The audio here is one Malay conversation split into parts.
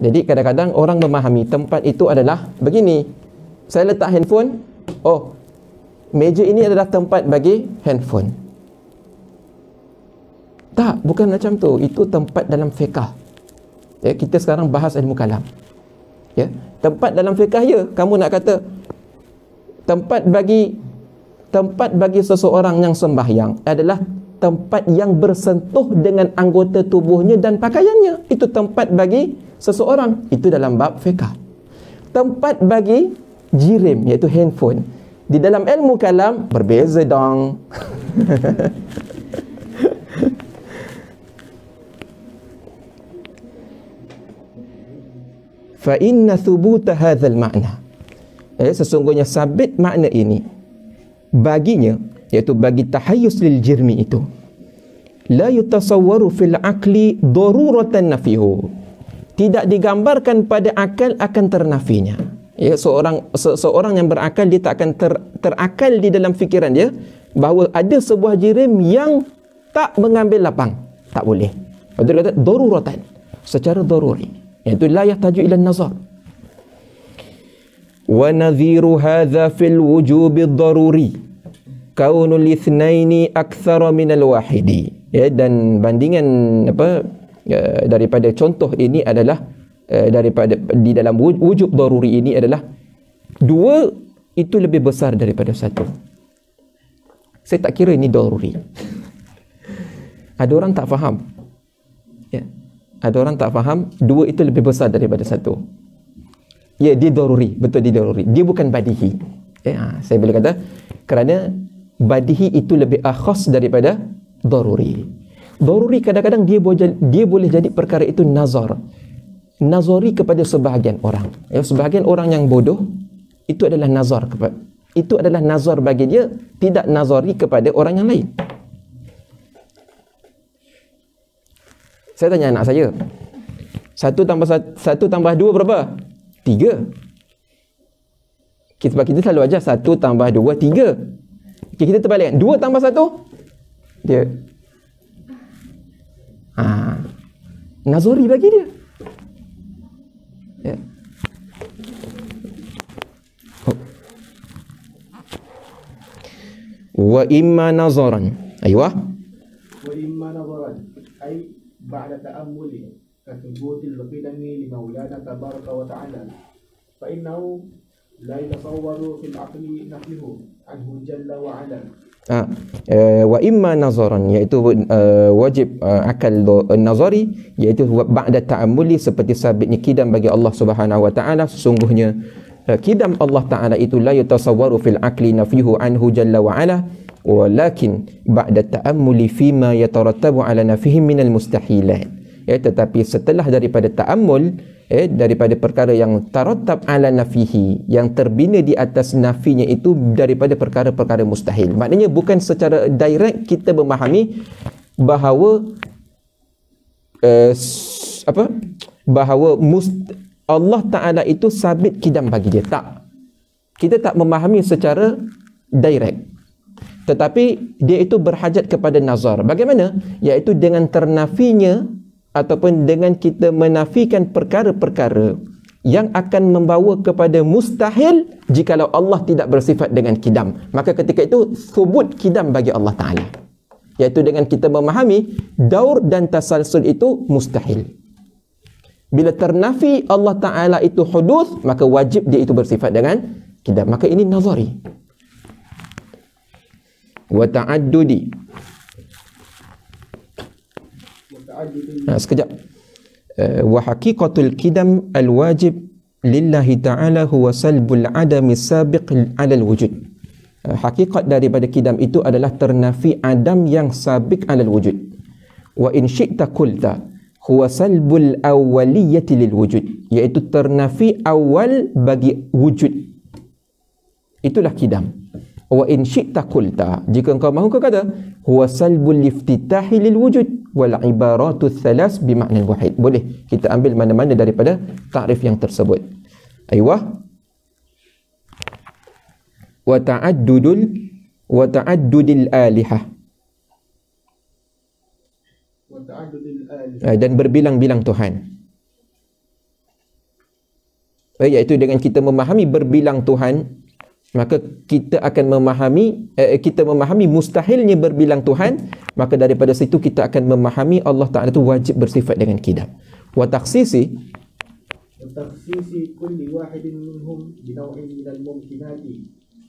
Jadi kadang-kadang orang memahami tempat itu adalah begini. Saya letak handphone, oh, meja ini adalah tempat bagi handphone. Tak, bukan macam tu. Itu tempat dalam fiqh. Ya, kita sekarang bahas ilmu kalam. Ya, tempat dalam fiqh ya. Kamu nak kata tempat bagi seseorang yang sembahyang adalah tempat yang bersentuh dengan anggota tubuhnya dan pakaiannya. Itu tempat bagi seseorang. Itu dalam bab fiqh. Tempat bagi jirim, iaitu handphone, di dalam ilmu kalam berbeza dong. Fa inna thubuta hadzal ma'na, sesungguhnya sabit makna ini baginya, iaitu bagi tahayyus lil jirmi itu, la yutasawwaru fil aqli daruratan nafihu, tidak digambarkan pada akal akan ternafinya. Ya, seorang yang berakal, dia tak akan terakal di dalam fikiran dia bahawa ada sebuah jirim yang tak mengambil lapang. Tak boleh. Dia kata daruratan, secara daruri, iaitu la yahtaju ila nazar. Wa nadhiru hadha fil wujubi daruri kaunul ithnaini akthara min al-wahidi. Ya, dan bandingan daripada contoh ini adalah daripada di dalam wujub daruri ini adalah dua itu lebih besar daripada satu. Saya tak kira ini daruri. Ada orang tak faham. Ya. Ada orang tak faham dua itu lebih besar daripada satu. Ya, dia daruri, betul, dia daruri. Dia bukan badihi. Ya, saya boleh kata kerana badihi itu lebih akhas daripada daruri. Daruri kadang-kadang dia boleh jadi perkara itu nazar. Nazari kepada sebahagian orang. Ya, sebahagian orang yang bodoh itu adalah nazar kepada, itu adalah nazar bagi dia, tidak nazari kepada orang yang lain. Saya tanya anak saya, 1 tambah 2 berapa? 3. Sebab kita selalu ajar 1 tambah 2 3. Okay, kita terbalik, 2 tambah 1 dia nazari bagi dia. Ya. Wa imma nazaran. Aywa. Wa imma nazaran ay ba'da ta'ammuli ka thubutil qidami li maulana tabaraka wa ta'ala fa innahu la yatasawwaru fil aqli nafsuhu anhu jalla wa 'ala. Wa imma nazaran, iaitu wajib akal nazari, iaitu ba'da ta'ammuli, seperti sabitnya kidam bagi Allah Subhanahu wa taala. Sesungguhnya kidam Allah taala itu la yatasawwaru fil aqli nafyuhu anhu jalla wa ala, walakin ba'da ta'ammuli fima yatarattabu ala nafihim minal mustahilat. Ya, tetapi setelah daripada ta'ammul, daripada perkara yang tarattab ala nafihi, yang terbina di atas nafinya itu daripada perkara-perkara mustahil. Maknanya bukan secara direct kita memahami bahawa bahawa Allah Ta'ala itu sabit kidam bagi dia. Tak. Kita tak memahami secara direct. Tetapi dia itu berhajat kepada nazar. Bagaimana? Iaitu dengan ternafinya ataupun dengan kita menafikan perkara-perkara yang akan membawa kepada mustahil jikalau Allah tidak bersifat dengan kidam. Maka ketika itu thubut kidam bagi Allah Ta'ala, iaitu dengan kita memahami daur dan tasalsul itu mustahil. Bila ternafi Allah Ta'ala itu hudus, maka wajib dia itu bersifat dengan kidam. Maka ini nazari. Wa ta'addudi. Sekejap. Wa haqiqatul kidam al-wajib lillahi ta'ala huwa salbul adami sabiq ala al-wujud. Hakikat daripada kidam itu adalah ternafi adam yang sabiq ala al-wujud. Wa in syi'ta qulta huwa salbul awwaliyati lil wujud, iaitu ternafi awal bagi wujud. Itulah kidam. Wa in syi'ta qulta, jika engkau mahu kau kata huwa salbul iftitahi lil wujud wal ibaratu thalas bi makna wahid. Boleh kita ambil mana-mana daripada takrif yang tersebut. Aywa. Wa ta'addudil alihah, dan berbilang-bilang Tuhan. iaitu dengan kita memahami berbilang Tuhan, maka kita akan memahami mustahilnya berbilang Tuhan, maka daripada situ kita akan memahami Allah Ta'ala itu wajib bersifat dengan qidam. Wa takhsisi kulli wahidin minhum binaw'in minal mumkinati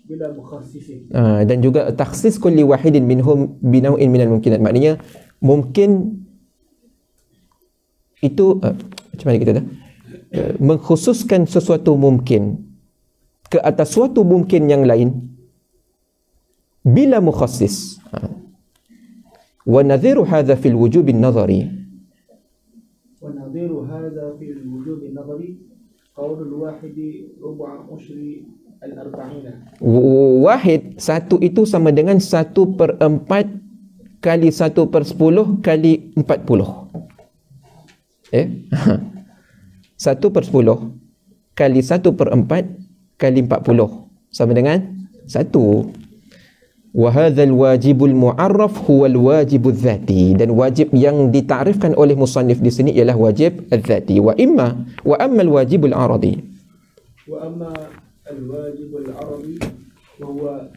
bila mukhassisin. Dan juga takhsis kulli wahidin minhum binaw'in minal mumkinat, maknanya mungkin itu macam mana kita dah mengkhususkan sesuatu mungkin ke atas suatu mungkin yang lain bila mukhassis. Wa nadhiru hadha fil wujub an-nadhari. Wa nadhiru hadha fil wujub an-nadhari qaul al-wahid rubu' ushri al-arba'ina. Wahid, satu itu sama dengan 1/4 kali 1/10 kali 40. 1/10 kali 1/4 kali 40 sama dengan 1. Wa hadzal wajibul mu'arraf huwa al-wajibul dzati, dan wajib yang ditakrifkan oleh musannif di sini ialah wajib al-dzati. Wa amma al-wajibul aradi. Wa amma al-wajibul aradi wa huwa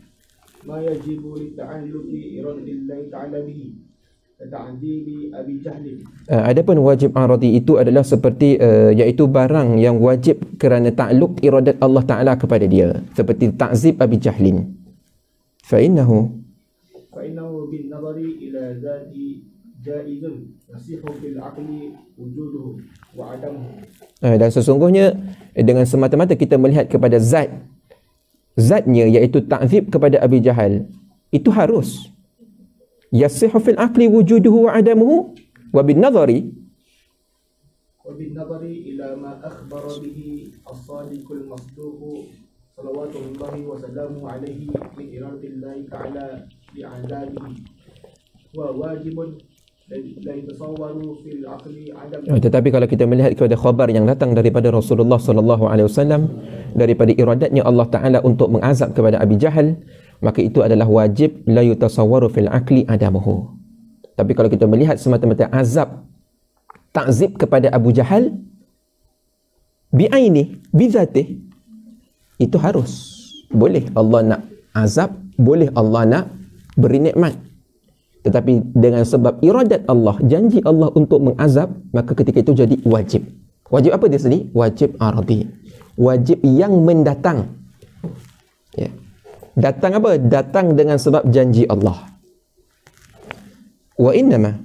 ma yajibu li ta'alluqi iradillahi ta'ala bihi ta'dili Abi Jahl. Adapun wajib aradi itu adalah seperti iaitu barang yang wajib kerana takluk iradat Allah Ta'ala kepada dia, seperti ta'zib Abi Jahlin. Fa'innahu bin nazari ila zati jaizun yasihu fil aqli wujuduhu wa adamuhu. Dan sesungguhnya dengan semata-mata kita melihat kepada zatnya, iaitu ta'zib kepada Abi Jahal, itu harus yasihu fil aqli wujuduhu wa adamuhu wa bin nazari ila ma akhbara bihi as-sadiqul masduq salawatullahi wa salamuhu alaihi min iradillahi ta'ala bi'adabihi wa wajibun la yatasawwaru fil aqli adam. Tetapi kalau kita melihat kepada khabar yang datang daripada Rasulullah sallallahu alaihi wasallam daripada iradatnya Allah Ta'ala untuk mengazab kepada Abi Jahal, maka itu adalah wajib la yutasawwaru fil aqli adamuhu. Tapi kalau kita melihat semata-mata azab, ta'zib kepada Abu Jahal bi'aini, bizatih, itu harus. Boleh Allah nak azab, boleh Allah nak beri nikmat. Tetapi dengan sebab iradat Allah, janji Allah untuk mengazab, maka ketika itu jadi wajib. Wajib apa di sini? Wajib aradi. Wajib yang mendatang. Ya. Datang apa? Datang dengan sebab janji Allah. Wa innama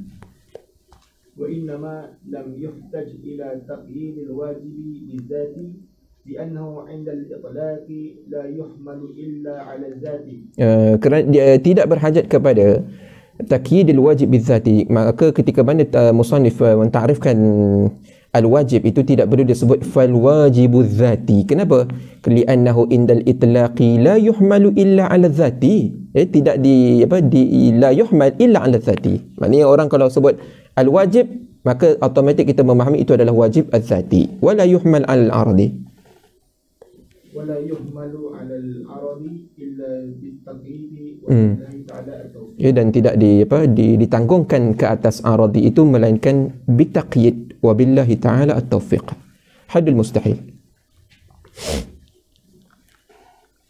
lam yuhtaj ila taqyid al-wajib bizati li'annahu 'inda al-itlaq la yuhmalu illa 'ala al-zati. Kerana dia tidak berhajat kepada taqyid al-wajib bizati, maka ketika mana musannif mentarifkan al-wajib itu tidak perlu disebut fal wajibu dzati. Kenapa? Li'annahu indal itlaqi la yuhmalu illa 'ala dzati. Tidak la yuhmal illa 'ala dzati. Maknanya orang kalau sebut al-wajib, maka automatik kita memahami itu adalah wajib al-dzati. Wala yuhmal 'ala al-ardi. Wala yuhmalu 'ala al-ardi illa bitaqyid wa lillahi ta'ala at-tawfiq. Dan tidak ditanggungkan ke atas aradi itu melainkan bitaqyid wa billahi ta'ala at-tawfiq. Haddul mustahil.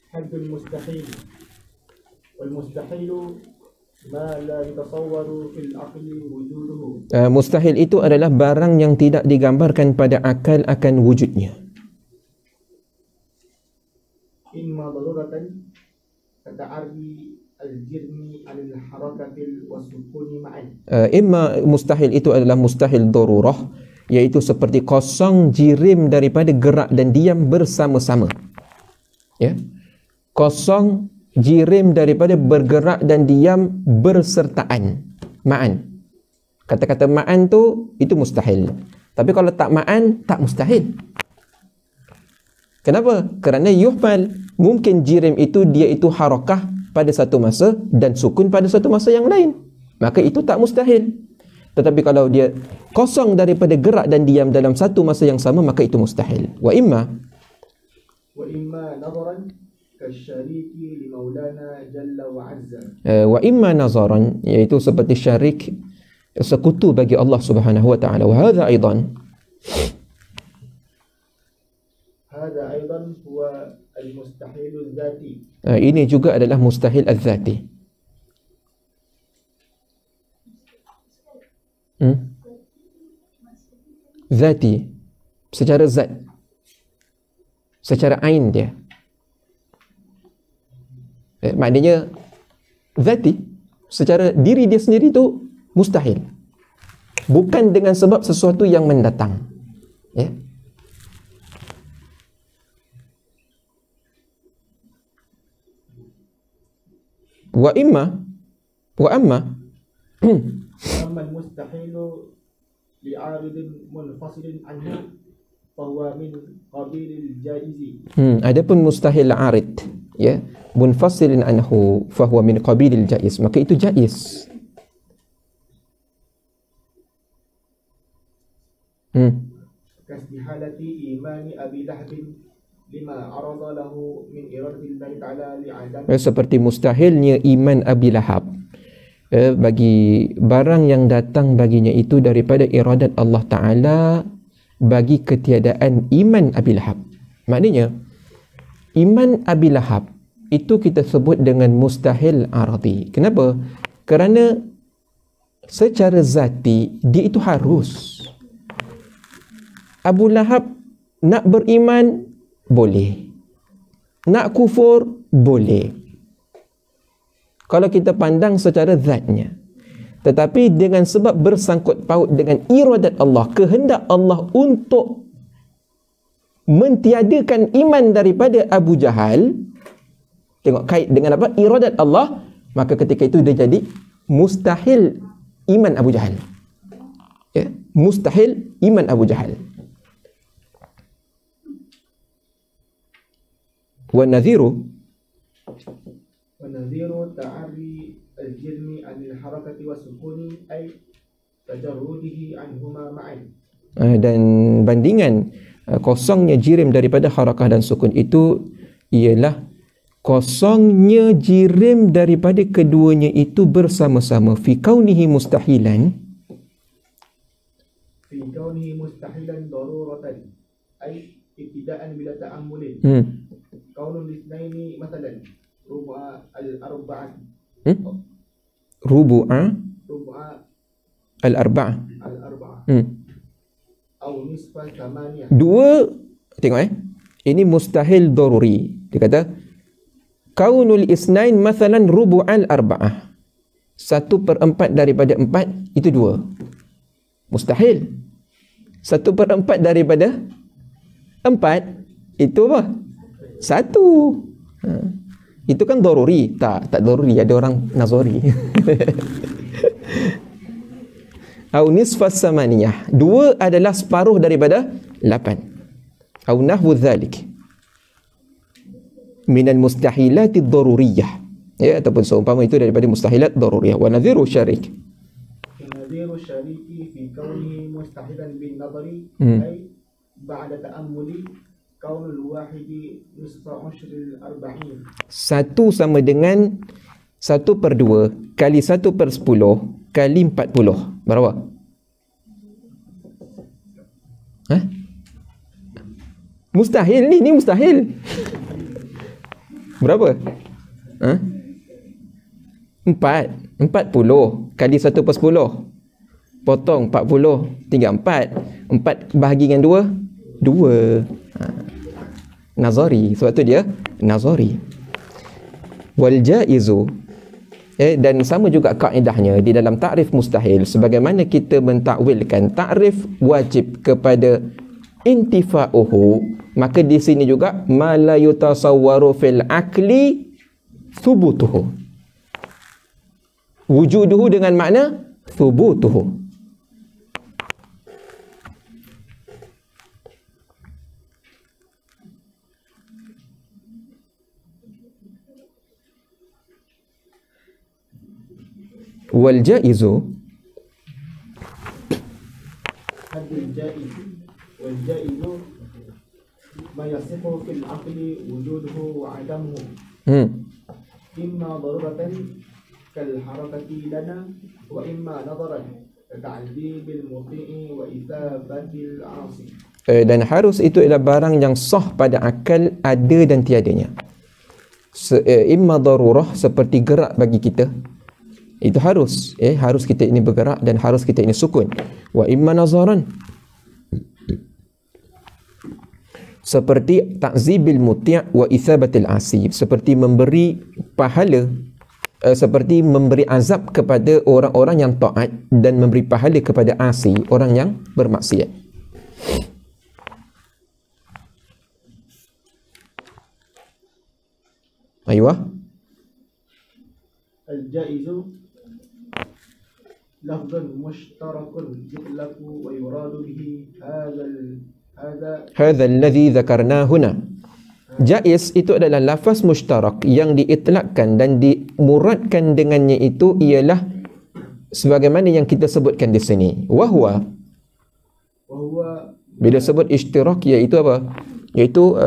Haddul mustahil. Wal mustahilu ma la yatasawwaru fil aqli wujuduhu. Mustahil itu adalah barang yang tidak digambarkan pada akal akan wujudnya. Imma daruratan kata'arri al-jirmi al-harakatil wasukuni ma'an. Imma mustahil itu adalah mustahil darurah, iaitu seperti kosong jirim daripada gerak dan diam bersama-sama. Ya. Kosong jirim daripada bergerak dan diam bersertaan. Ma'an. Kata-kata ma'an tu itu mustahil. Tapi kalau tak ma'an, tak mustahil. Kenapa? Kerana yuhmal, mungkin jirim itu dia itu harakah pada satu masa dan sukun pada satu masa yang lain, maka itu tak mustahil. Tetapi kalau dia kosong daripada gerak dan diam dalam satu masa yang sama, maka itu mustahil. Wa imma nazaran kasyariki li maulana jalla wa azza. Wa imma nazaran, iaitu seperti syarik, sekutu bagi Allah Subhanahu wa taala. Wa hadha aidan وهذا أيضا هو المستحيل الذاتي. Ini juga adalah mustahil az-zati. Zati, secara zat, secara ain dia. Maknanya zati, secara diri dia sendiri tu mustahil. Bukan dengan sebab sesuatu yang mendatang. Ya. Wa amma أما المستحيل لعارض منفصل عنه فهو من قبيل الجائز. Adapun mustahil arid, ya, munfasilin anhu fahuwa min qabilil jaiz, maka itu jaiz. كاستحالة إيمان أبي لهب لما عرض له من إرادة الله تعالى لعدم. Seperti mustahilnya iman Abi Lahab bagi barang yang datang baginya itu daripada iradat Allah Ta'ala bagi ketiadaan iman Abi Lahab. Maknanya iman Abi Lahab itu kita sebut dengan mustahil aradi. Kenapa? Kerana secara zati dia itu harus. Abu Lahab nak beriman boleh, nak kufur boleh, kalau kita pandang secara zatnya. Tetapi dengan sebab bersangkut paut dengan iradat Allah, kehendak Allah untuk mentiadakan iman daripada Abu Jahal, tengok kait dengan apa? Iradat Allah, maka ketika itu dia jadi mustahil iman Abu Jahal. Ya, mustahil iman Abu Jahal. والنذير تعري الجرم عن الحركة والسكون أي تجرده عنهما معا. Dan bandingan kosongnya jirim daripada harakah dan sukun itu ialah kosongnya jirim daripada keduanya itu bersama-sama. Fi kaunihi mustahilan, fi kaunihi mustahilan daruratan ay ibtida'an bila ta'ammulin. Kaunul itsnaini masalan rubu'a al-arba'ah. Rubu'a al-arba'ah. Atau nisfa thamaniyah. Dua, tengok ini mustahil daruri. Dia kata kaunul isnain masalan rubu'al arba'ah. 1/4 daripada 4 itu 2. Mustahil. 1/4 daripada 4 itu apa? 1. Itu kan daruri. Tak daruri, ada orang nazari. Au nisfas samaniyah. 2 adalah separuh daripada 8. Au nahwu dzalik. Minal mustahilati daruriyah. Ya, ataupun seumpama itu daripada mustahilat daruriyah. Wa nadhiru syarik. Nadhiru syariki fi kaunihi mustahilan bin nadari ay ba'da ta'ammuli kaunul wahidi nisfa ushril arba'in. 1 sama dengan 1/2 kali 1/10 kali 40. Berapa? Mustahil ni mustahil. Berapa? 4. 40 kali 1/10 potong 40 tinggal 4. 4 bahagi dengan 2 nazari, sebab tu dia nazari. Wal jaizu, dan sama juga kaedahnya di dalam takrif mustahil, sebagaimana kita mentakwilkan takrif wajib kepada intifa'uhu, maka di sini juga ma la yutasawwaru fil akli thubutuhu, wujuduhu dengan makna thubutuhu. Wal jaizu, hadul jaiz wal jaizu ma yasifu fil aqli wujuduhu wa adamuhu imma daruratan kal harakati lana wa imma nadaran kata'dibil muti'i wa ithabatil 'asi. Dan harus itu adalah barang yang sah pada akal, ada dan tiadanya. Imma darurah, seperti gerak bagi kita, itu harus harus kita ini bergerak dan harus kita ini sukun. Wa imma nazaran, seperti ta'zibil muti' wa ithabatil asi, seperti memberi pahala, seperti memberi azab kepada orang-orang yang taat dan memberi pahala kepada asi, orang yang bermaksiat. Aywa. Al-jaizu lafzun mushtarakun yutlaku wa yuradu bihi hadha alladhi dhakarna huna. Jaiz itu adalah lafaz mushtarak yang diitlakkan dan dimuradkan dengannya itu ialah sebagaimana yang kita sebutkan di sini. Wahwa, bila sebut ishtirak iaitu apa? Iaitu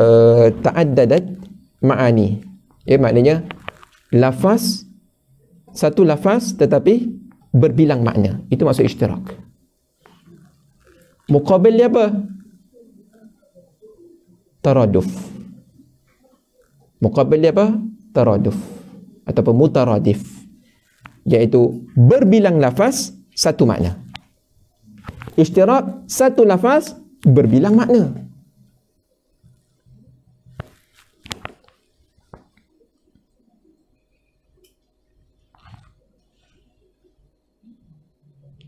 ta'addadat ma'ani. Maknanya lafaz, satu lafaz tetapi berbilang makna. Itu maksud ishtirak. Muqabil dia apa? Taraduf. Muqabil dia apa? Taraduf ataupun mutaradif, iaitu berbilang lafaz satu makna. Ishtirak, satu lafaz berbilang makna.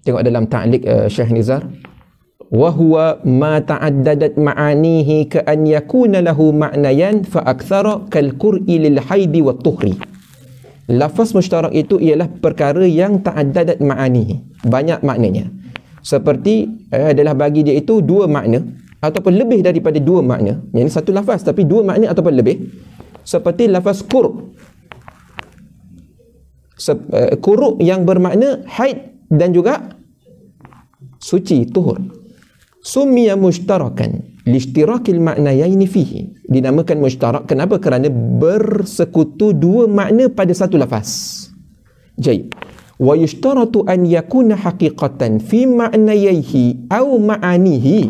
Tengok dalam ta'liq Syekh Nizar, wa huwa ma ta'addadat ma'anihi ka an yakuna lahu ma'nayan fa akthara kal qur'i lil haidi wat tuhri. Lafaz mushtarak itu ialah perkara yang ta'addadat ma'anihi, banyak maknanya. Seperti adalah bagi dia itu dua makna ataupun lebih daripada dua makna. Yang satu lafaz tapi dua makna ataupun lebih. Seperti lafaz qur', quru' yang bermakna haid dan juga suci, tuhur. Summiya mushtarakan lishtirakil ma'nayaini fihi. Dinamakan mushtarak kenapa? Kerana bersekutu dua makna pada satu lafaz. Jayid. Wa yushtaratu an yakuna haqiqatan fi ma'nayaihi au ma'anihi,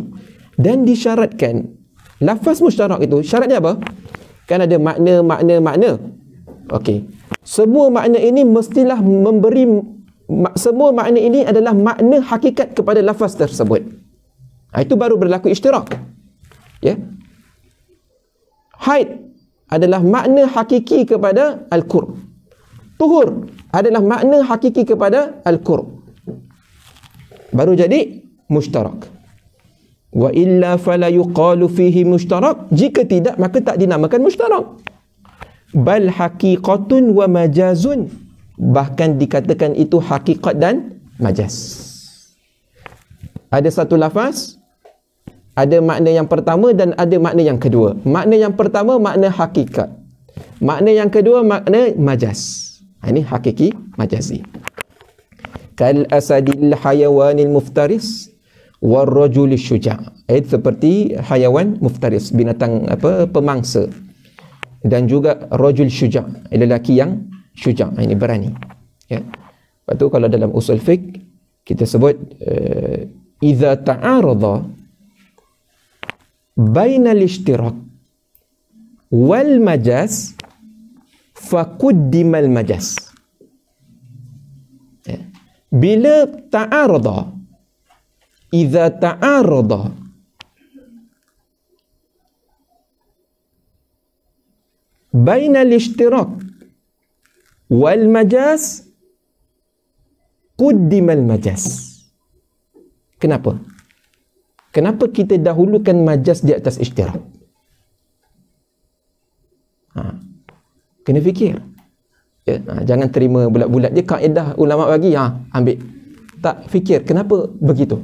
dan disyaratkan lafaz mushtarak itu syaratnya apa? Kan ada makna. Okey. Semua makna ini mestilah memberi, semua makna ini adalah makna hakikat kepada lafaz tersebut. Itu baru berlaku ishtirak. Haid adalah makna hakiki kepada al-qur'. Tuhur adalah makna hakiki kepada al-qur'. Baru jadi mushtarak. Wa illa fala yuqalu fihi mushtarak. Jika tidak, maka tak dinamakan mushtarak. Bal haqiqatun wa majazun. Bahkan dikatakan itu hakikat dan majaz. Ada satu lafaz, ada makna yang pertama dan ada makna yang kedua. Makna yang pertama makna hakikat, makna yang kedua makna majaz. Ini hakiki majazi. Kal asadil hayawanil muftaris war rajulil syuja'. Seperti hayawan muftaris, binatang pemangsa, dan juga rajul syuja', lelaki yang syuja', ini berani. Lepas tu kalau dalam usul fiqh kita sebut idza ta'arada bainal ishtirak wal majaz faquddimal majaz. Bila ta'arada, idza ta'arada bainal ishtirak wal majaz quddimal majaz. Kenapa? Kenapa kita dahulukan majaz di atas ishtirak? Kena fikir. Jangan terima bulat-bulat. Dia kaedah ulama bagi, ambil. Tak fikir, kenapa begitu?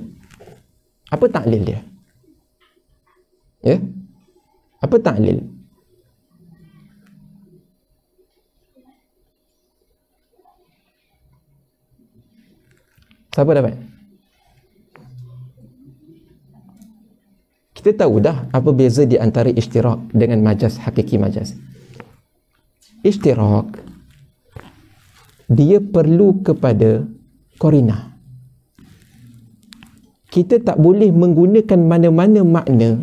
Apa taklil dia? Apa taklil? Siapa dapat? Kita tahu dah apa beza di antara ishtirak dengan majaz, hakiki majaz. Ishtirak, dia perlu kepada qarinah. kita tak boleh menggunakan mana-mana makna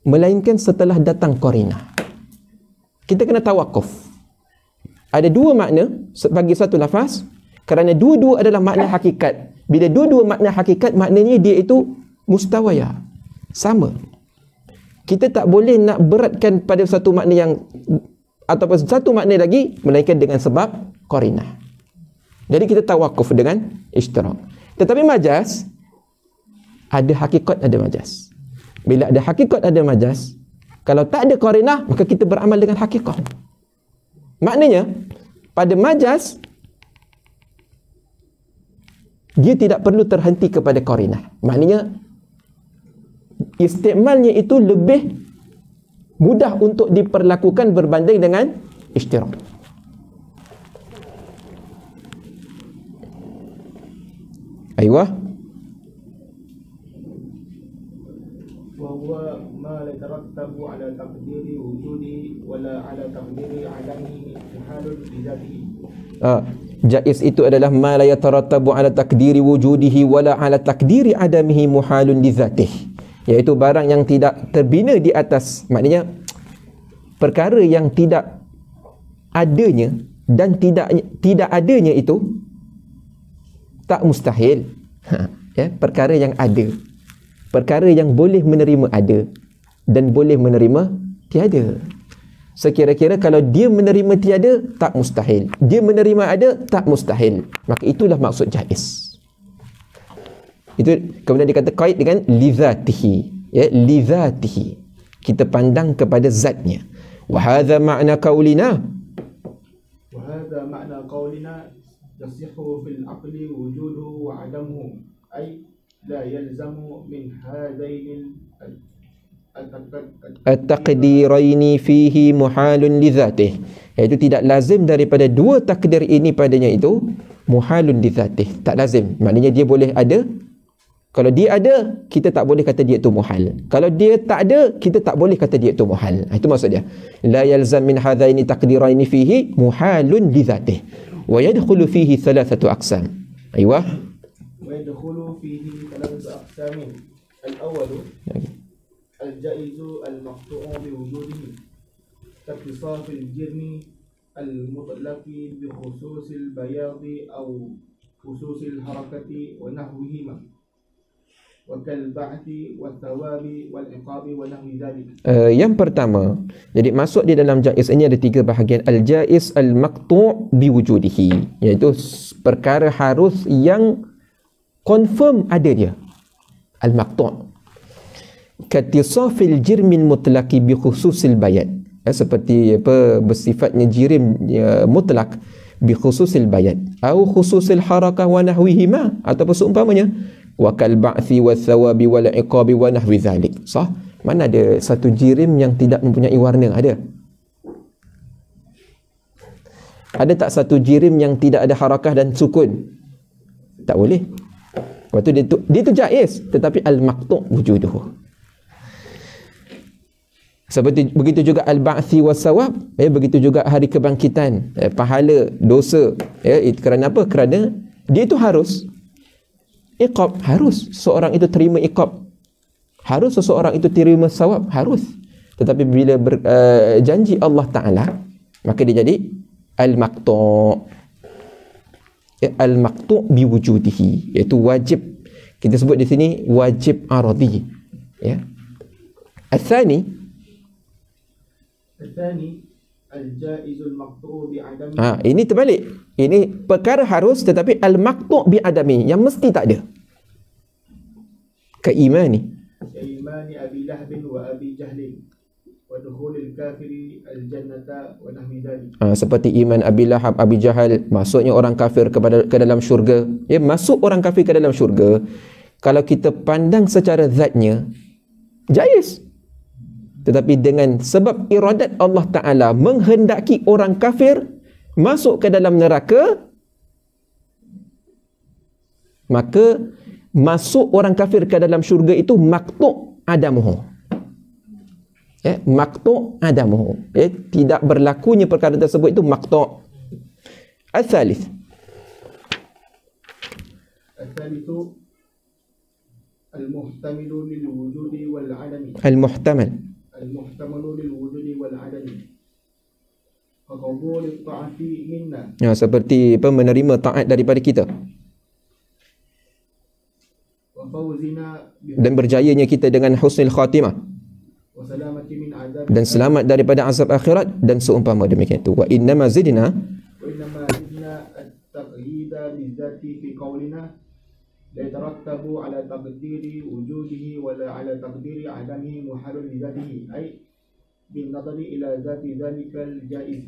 melainkan setelah datang qarinah. Kita kena tawakuf. Ada dua makna bagi satu lafaz kerana dua-dua adalah makna hakikat. Bila dua-dua makna hakikat, maknanya dia itu mustawaya, sama. Kita tak boleh nak beratkan pada satu makna yang ataupun satu makna lagi melainkan dengan sebab qarinah. Jadi kita tawakuf dengan ishtirak. Tetapi majaz ada hakikat, ada majaz. Bila ada hakikat, ada majaz, kalau tak ada qarinah, maka kita beramal dengan hakikat. Maknanya pada majaz dia tidak perlu terhenti kepada qarinah. Maknanya istimalnya itu lebih mudah untuk diperlakukan berbanding dengan ishtirak. Aywa. وهو ما لا يترتب على تقدير وجوده ولا على تقدير عدمه محال بذاته. Jaiz itu adalah ma la yatarattabu ala takdiri wujudihi wala ala takdiri adamihi muhalun li dzatihi, iaitu barang yang tidak terbina di atas, maknanya perkara yang tidak adanya dan tidak adanya itu tak mustahil. Ya, perkara yang ada, perkara yang boleh menerima ada dan boleh menerima tiada. Sekira-kira kalau dia menerima tiada, tak mustahil. Dia menerima ada, tak mustahil. Maka itulah maksud jaiz. Itu kemudian dikata kait dengan lidzatihi, ya, lidzatihi. Kita pandang kepada zatnya. Wa hadza ma'na qaulina. Wa hadza ma'na qaulina yasihhu fil aqli wujuduhu wa 'adamuhu, ay la yalzamu min hadain at-taqdiraini fihi muhalun li dzatih, iaitu tidak lazim daripada dua takdir ini padanya itu muhalun li dzatih, tak lazim. Maknanya dia boleh ada. Kalau dia ada, kita tak boleh kata dia itu muhal. Kalau dia tak ada, kita tak boleh kata dia itu muhal. Itu maksud dia. La yalzam min hadaini taqdiraini fihi muhalun li dzatih wa yadkhulu fihi thalathatu aqsam. Aywa. Wa yadkhulu fihi thalathatu aqsam. Al-awwal الجائز المقطوع بوجوده كاتصاف الجرم المطلق بخصوص البياض أو خصوص الحركة ونحوهما وكالبعث والثواب والعقاب ونحو ذلك. Yang pertama, jadi masuk di dalam jaiz ini ada tiga bahagian. Al-jaiz al-maqtu' biwujudihi, iaitu perkara harus yang confirm ada dia. Al-maqtu' katisafil jirmin mutlaqi bi khususil bayad, seperti apa bersifatnya jirim mutlak bi khususil bayad atau khususil harakah wa nahwihima, ataupun seumpamanya wa kal ba'thi wa thawabi wal iqabi wa nahwi zalik. Sah? Mana ada satu jirim yang tidak mempunyai warna? Ada tak satu jirim yang tidak ada harakah dan sukun? Tak boleh. Waktu dia tu jaiz, tetapi al-maqtu' wujuduhu. Seperti begitu juga al-ba'thi was-sawab, begitu juga hari kebangkitan, pahala, dosa, kerana apa? Kerana dia itu harus iqab, harus seorang itu terima iqab, harus seseorang itu terima sawab, harus. Tetapi bila janji Allah Ta'ala, maka dia jadi al-maqtu', al-maqtu' biwujudihi, iaitu wajib. Kita sebut di sini wajib aradhi, ya. Al-thani al-jaizul maqtu' bi'adami. Ini terbalik. Ini perkara harus tetapi al-maqtu' bi'adami, yang mesti tak ada. Kaimani Abi Lahab wa Abi Jahl wa dukhulil kafiri al-jannata wa nahwi dhalik. Seperti iman Abi Lahab, Abi Jahal, masuknya orang kafir ke dalam syurga. Ya, masuk orang kafir ke dalam syurga, kalau kita pandang secara zatnya jaiz. Tetapi dengan sebab iradat Allah Ta'ala menghendaki orang kafir masuk ke dalam neraka, maka masuk orang kafir ke dalam syurga itu maqtu' adamuhu. Ya, maqtu' adamuhu. Ya, tidak berlakunya perkara tersebut itu maqtu'. Al-thalith. Al-thalithu المحتمل للوجود والعدم المحتمل للوجود والعدم فقبول الطاعة منا seperti menerima taat daripada kita وفوزنا dan berjayanya kita dengan husnul khatimah وسلامة من عذاب dan selamat daripada azab akhirat dan seumpama demikian itu. Wa innama zidna وإنما زدنا التقييد بالذات في قولنا لا يترتب على تقدير وجوده ولا على تقدير عدمه محال لذاته أي بالنظر إلى ذات ذلك الجائز.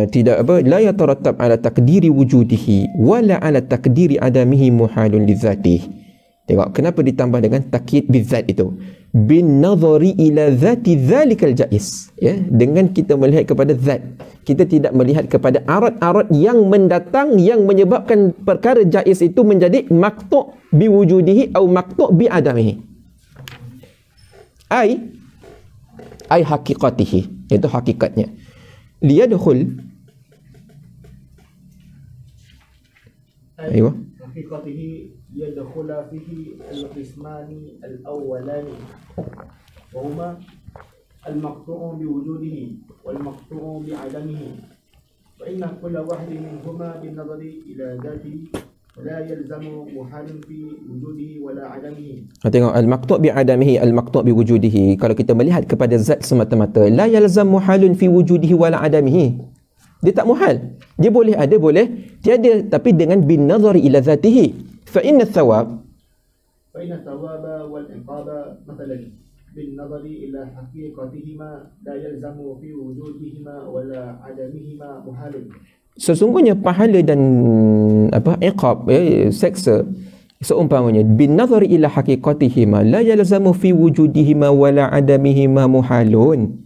tidak la yatarattab ala taqdiri wujudihi wala ala taqdiri adamihi muhalun lidzatihi. Tengok kenapa ditambah dengan takyid bizzat itu. Bin nazari ila zati dzalikal jaiz, ya, dengan kita melihat kepada zat, kita tidak melihat kepada arat-arat yang mendatang yang menyebabkan perkara jaiz itu menjadi maqtu' bi wujudihi atau maqtu' bi adamihi. Ai haqiqatihi, itu hakikatnya. Liyadkhul أيوة حقيقته يدخل فيه القسمان الأولان وهما المقطوع بوجوده والمقطوع بعدمه فإن كل واحد منهما بالنظر إلى ذاته ولا يلزم محال في وجوده ولا عدمه. Tengok al-maqtu' bi adamihi, al-maqtu' bi wujudihi. Kalau kita melihat kepada zat semata-mata, la yalzam muhalun fi wujudihi wala adamihi. Dia tak muhal. Dia boleh ada, boleh tiada, tapi dengan bin nazari ila zatihi. Fa inna thawab wal iqaba mathalan bin nazari ila haqiqatihima la yalzamu fi wujudihima wala adamihima muhalun. Sesungguhnya pahala dan iqab, seksa, seumpamanya bin nazari ila haqiqatihima la yalzamu fi wujudihima wala adamihima muhalun,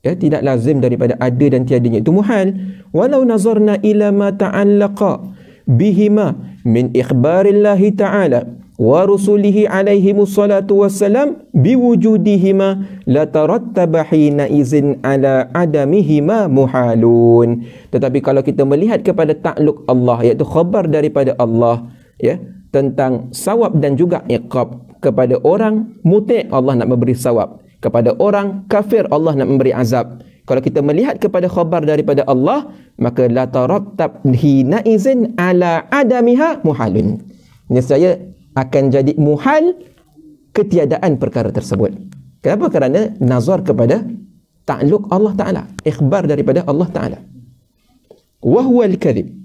ya, tidak lazim daripada ada dan tiadanya itu muhal. Walau nazarna ila ma ta'allaqa bihima min ikhbarillahi ta'ala wa rusulihi alaihimus salatu wassalam biwujudihima la tarattaba hina izin ala adamihima muhalun. Tetapi kalau kita melihat kepada takluk Allah, iaitu khabar daripada Allah, ya, tentang sawab dan juga iqab, kepada orang muti' Allah nak memberi sawab, kepada orang kafir Allah nak memberi azab. Kalau kita melihat kepada khabar daripada Allah, maka la tarattab hina izin ala adamiha muhalun. Nescaya akan jadi muhal ketiadaan perkara tersebut. Kenapa? Kerana nazar kepada ta'alluq Allah Ta'ala, ikhbar daripada Allah Ta'ala. Wa huwa al-kadhib,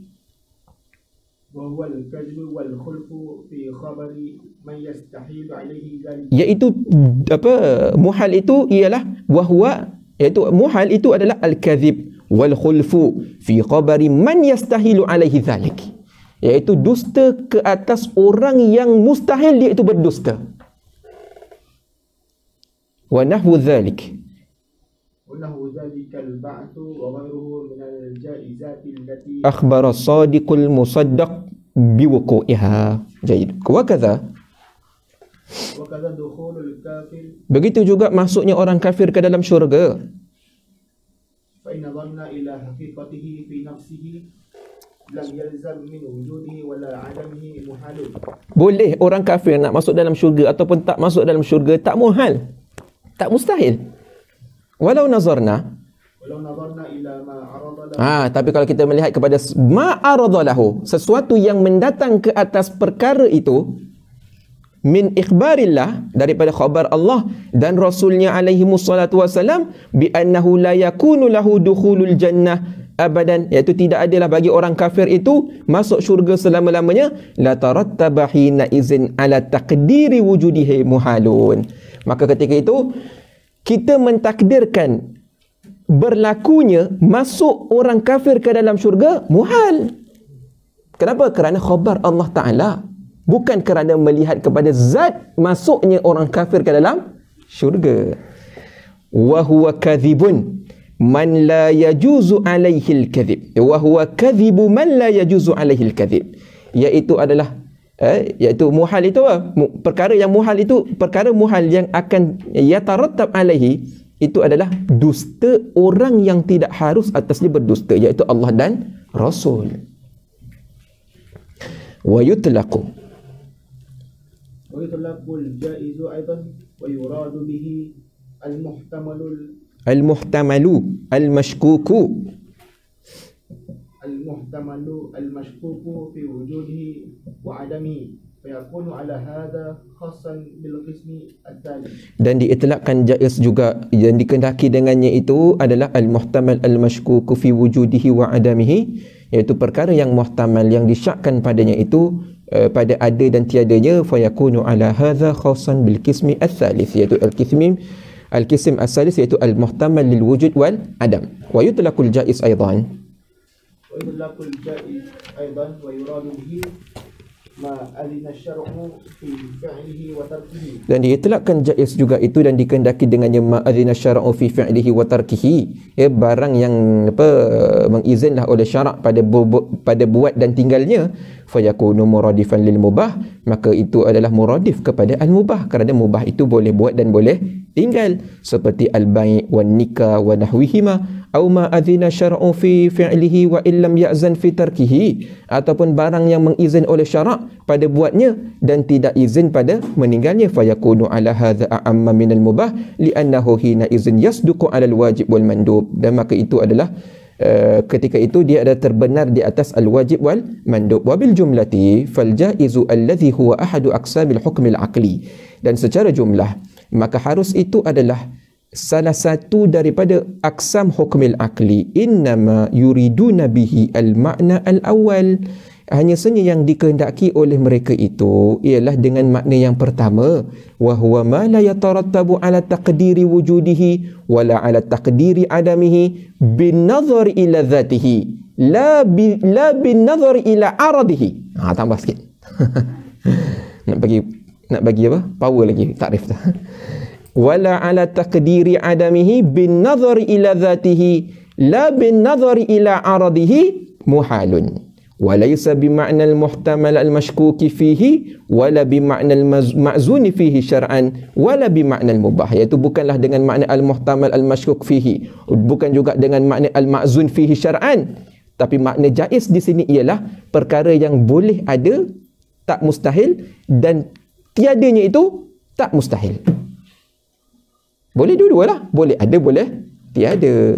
وهو الكذب والخلف في خبر من يستحيل عليه ذلك. Iaitu muhal itu ialah iaitu muhal itu adalah al-kadhib wal khulfu fi khabari man yastahilu alaihi dhalik, iaitu dusta ke atas orang yang mustahil dia itu berdusta. Wa nahwu dhalik, البعث وغيره من الجائزات التي أخبر الصادق المصدق بوقوعها. جيد. وكذا دخول الكافر, begitu juga masuknya orang kafir ke dalam syurga. فإن ظن إلى حقيقته في نفسه لم يلزم من وجوده ولا عدمه محال. Boleh orang kafir nak masuk dalam syurga ataupun tak masuk dalam syurga, tak muhal, tak mustahil. Walau nazarna ila ma arada lahu. Tapi kalau kita melihat kepada ma arada lahu, sesuatu yang mendatang ke atas perkara itu, min ikhbarillah, daripada khabar Allah dan Rasulnya alaihi wassalatu wassalam, bi annahu la yakunu lahu dukhulul jannah abadan, iaitu tidak adalah bagi orang kafir itu masuk syurga selama-lamanya, la tarattaba hina izin ala taqdiri wujudihi muhalun. Maka ketika itu kita mentakdirkan berlakunya masuk orang kafir ke dalam syurga muhal. Kenapa? Kerana khabar Allah Ta'ala, bukan kerana melihat kepada zat masuknya orang kafir ke dalam syurga. Wa huwa kadhibun man la yajuzu alaihi al-kadhib. Wa huwa kadhibu man la yajuzu alaihi al-kadhib. Iaitu adalah iaitu muhal itu perkara yang muhal itu, perkara muhal yang akan yatarattab alaihi, itu adalah dusta orang yang tidak harus atasnya berdusta, iaitu Allah dan Rasul. Wa yutlaqu ويطلق الجائز أيضا ويراد به المحتمل المشكوك المشكوك في وجوده وعدمه فيكون على هذا خاصا بالقسم الثاني. Dan diitlaqkan jaiz juga yang dikehendaki dengannya itu adalah al-muhtamal al-mashkuku fi wujudihi wa adamihi, iaitu perkara yang muhtamal yang disyakkan padanya itu pada ada dan tiadanya, fayakunu ala hadha khassan bil qismi ats-tsalits, iaitu al-qism ats-tsalits iaitu al-muhtamal lil wujud wal adam. Wa yutlaqul jaiz aidan ويراد به ما أذن الشرع في فعله وتركه. Dan diitlaqkan jaiz juga itu dan dikehendaki dengannya ma adzina syara'u fi fi'lihi wa tarkihi, barang yang mengizinlah oleh syarak pada buat dan tinggalnya, fayakunu muradifan lil mubah, maka itu adalah muradif kepada al mubah, kerana mubah itu boleh buat dan boleh tinggal, seperti al bai' wan nikah wa nahwihima, au ma adzina syara'u fi fi'lihi wa illam ya'zan fi tarkihi, ataupun barang yang mengizin oleh syarak pada buatnya dan tidak izin pada meninggalnya, fayakunu ala hadza a'amma minal mubah li'annahu hina izin yasduqu 'alal wajib wal mandub, dan maka itu adalah ketika itu dia ada terbenar di atas al-wajib wal mandub. Wa bil jumlati fal jaizu alladhi huwa ahadu aqsamil hukm al-aqli, dan secara jumlah maka harus itu adalah salah satu daripada aksam hukmil aqli. Innama yuriduna bihi al-ma'na al-awwal, hanya saja yang dikehendaki oleh mereka itu ialah dengan makna yang pertama, wa huwa ma la yatarattabu ala taqdiri wujudihi wala ala taqdiri adamihi bin nazar ila dhatihi la bin nazar ila aradihi. Tambah sikit. nak bagi apa? Power lagi takrif tu. Wala ala taqdiri adamihi bin nazar ila dhatihi la bin nazar ila aradihi muhalun. Walaysa bima'na al-muhtamal al-mashkuk fihi wala bima'na al-ma'zun fihi syar'an wala bima'na al-mubah, iaitu bukanlah dengan makna al-muhtamal al-mashkuk fihi, bukan juga dengan makna al-ma'zun fihi syar'an, tapi makna jaiz di sini ialah perkara yang boleh ada, tak mustahil, dan tiadanya itu tak mustahil. Boleh dua-dualah, boleh ada, boleh tiada.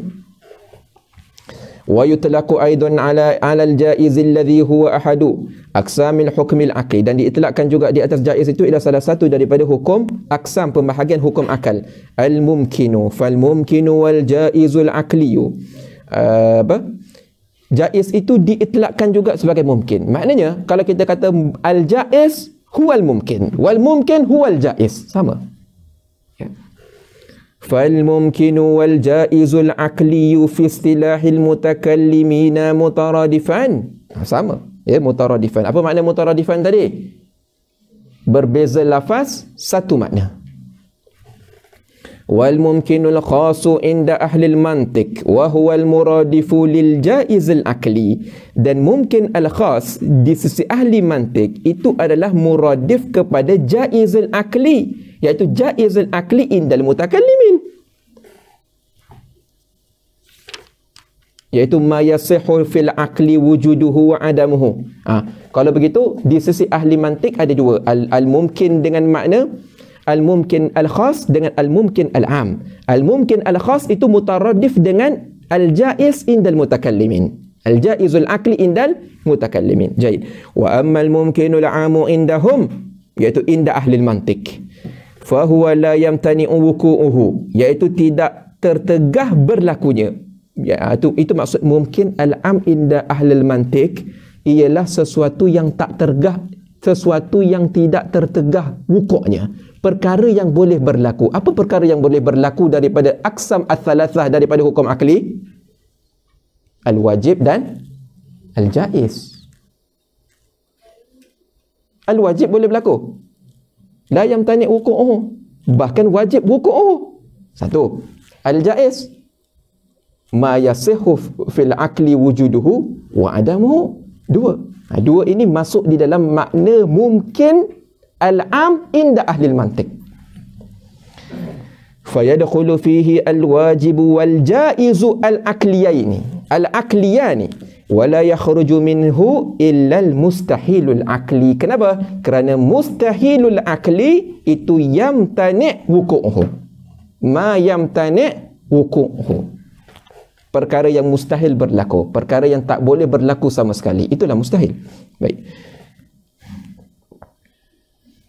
Wa yutlaqu aidan ala al-jaiz alladhi huwa ahadu aqsamil hukmil aqli, dan diitlaqkan juga di atas jaiz itu ialah salah satu daripada hukum aksam pembahagian hukum akal. Al-mumkinu fal mumkinu wal jaizul aqliyu. Jaiz itu diitlaqkan juga sebagai mungkin. Maknanya kalau kita kata al-jaiz huwal mumkin wal mumkin huwal jaiz, sama. فالممكن والجائز العقلي في اصطلاح المتكلمين مترادفان. Sama, ya, mutaradifan. Apa makna mutaradifan tadi? Berbeza lafaz, satu makna. Wal mumkinul khasu inda ahli al-mantiq wa huwa al-muradifu lil jaiz al-aqli, dan mumkin al-khas di sisi ahli mantiq itu adalah muradif kepada jaiz al-aqli, iaitu jaiz al-aqli indal mutakallimin, iaitu ma yasihhu fil aqli wujuduhu wa adamuhu. Kalau begitu di sisi ahli mantik ada dua, al-mumkin dengan makna al-mumkin al-khas dengan al-mumkin al-am. Al-mumkin al-khas itu mutaradif dengan al-jaiz indal mutakallimin, al-jaizul aqli indal mutakallimin. Jaid. Wa amma al-mumkinul amu indahum, iaitu inda ahli mantik, fahuwa la yamtani'u wuku'uhu, iaitu tidak tertegah berlakunya. Itu maksud mungkin al-am inda ahlul mantik ialah sesuatu yang tak tergah, sesuatu yang tidak tertegah wukuknya, perkara yang boleh berlaku. Apa perkara yang boleh berlaku daripada aqsam ats-tsalatsah, daripada hukum akli? Al-wajib dan al-jaiz. Al-wajib boleh berlaku, la yamtani wuku'uhu, bahkan wajib wuku'uhu. Satu. Al-jaiz ma yasihhu fil aqli wujuduhu wa adamuhu. Dua. Dua ini masuk di dalam makna mungkin al-am inda ahli al-mantiq. Fayadkhulu fihi al-wajib wal jaizu al-aqliyaini. Al-aqliyani, wala yakhruju minhu illa al-mustahilul aqli. Kenapa? Kerana mustahilul aqli itu yamtani' wuqu'uhu. Ma yamtani' wuqu'uhu. Perkara yang mustahil berlaku, perkara yang tak boleh berlaku sama sekali, itulah mustahil. Baik.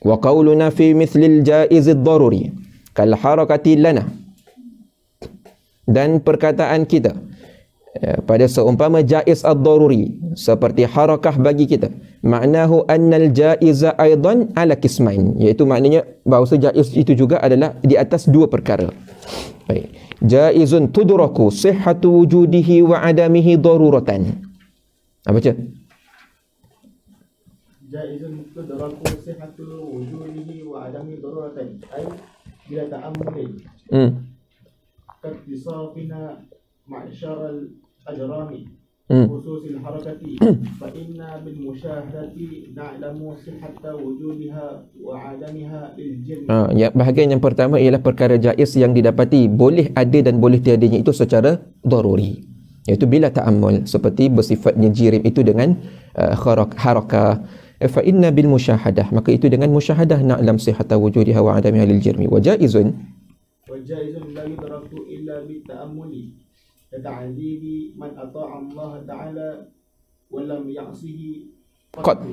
Wa qauluna fi mithlil jaiz ad-daruri kal harakati lana. Dan perkataan kita pada seumpama jaiz ad-daruri, seperti harakah bagi kita, maknahu annal jaiza aidan ala qismain, iaitu maknanya bahawa jaiz itu juga adalah di atas dua perkara. Baik. Jaizun tudraku sihhatu wujudihi wa adamihi daruratan. Apa baca? Jaizun tudraku sihhatu wujudihi wa adamihi daruratan. Ay bila ta'ammuli. Kattisafina ma'syar al-ajrami khususil harakati fa inna bil musyahadati na'lamu sihhata wujudiha wa adamiha lil jinn. Ya, bahagian yang pertama ialah perkara jaiz yang didapati boleh ada dan boleh tiadanya itu secara daruri, iaitu bila ta'ammul, seperti bersifatnya jirim itu dengan harakah. Fa inna bil musyahadah, maka itu dengan musyahadah na'lam sihhata wujudiha wa adamiha lil jirmi. Wa jaizun la yudraku illa bit ta'ammuli ta'zibi man ata'a Allah Ta'ala wa lam ya'sihi qad.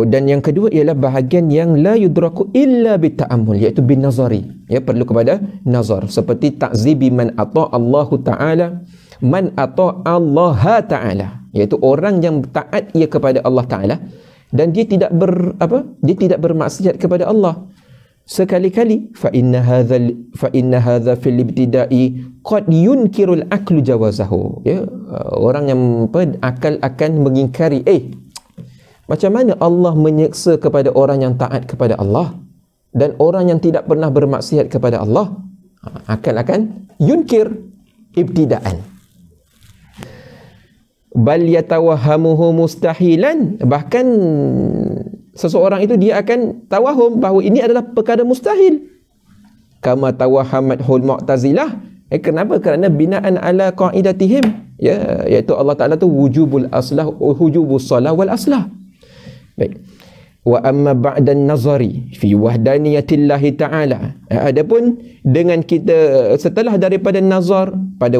Dan yang kedua ialah bahagian yang la yudraku illa bit ta'ammul, iaitu bin nazari, ya, perlu kepada nazar, seperti ta'zibi man ata'a Allah Ta'ala, man ata'a Allah Ta'ala, iaitu orang yang taat ia kepada Allah Ta'ala dan dia tidak dia tidak bermaksiat kepada Allah sekali-kali. Fa inna hadza fil ibtida'i qad yunkirul aqlu jawazahu, ya, orang yang akal akan mengingkari, macam mana Allah menyeksa kepada orang yang taat kepada Allah dan orang yang tidak pernah bermaksiat kepada Allah. Akal akan yunkir ibtidaan. Bal yatawahhamuhu mustahilan, bahkan seseorang itu dia akan tawahum bahawa ini adalah perkara mustahil. Kama tawahhamathul mu'tazilah. Kenapa? Kerana binaan ala qaidatihim, ya, iaitu Allah Ta'ala tu wujubul wujubus salah wal aslah. Baik. Wa amma ba'dan nazari fi wahdaniyatillah ta'ala. Adapun dengan kita setelah daripada nazar pada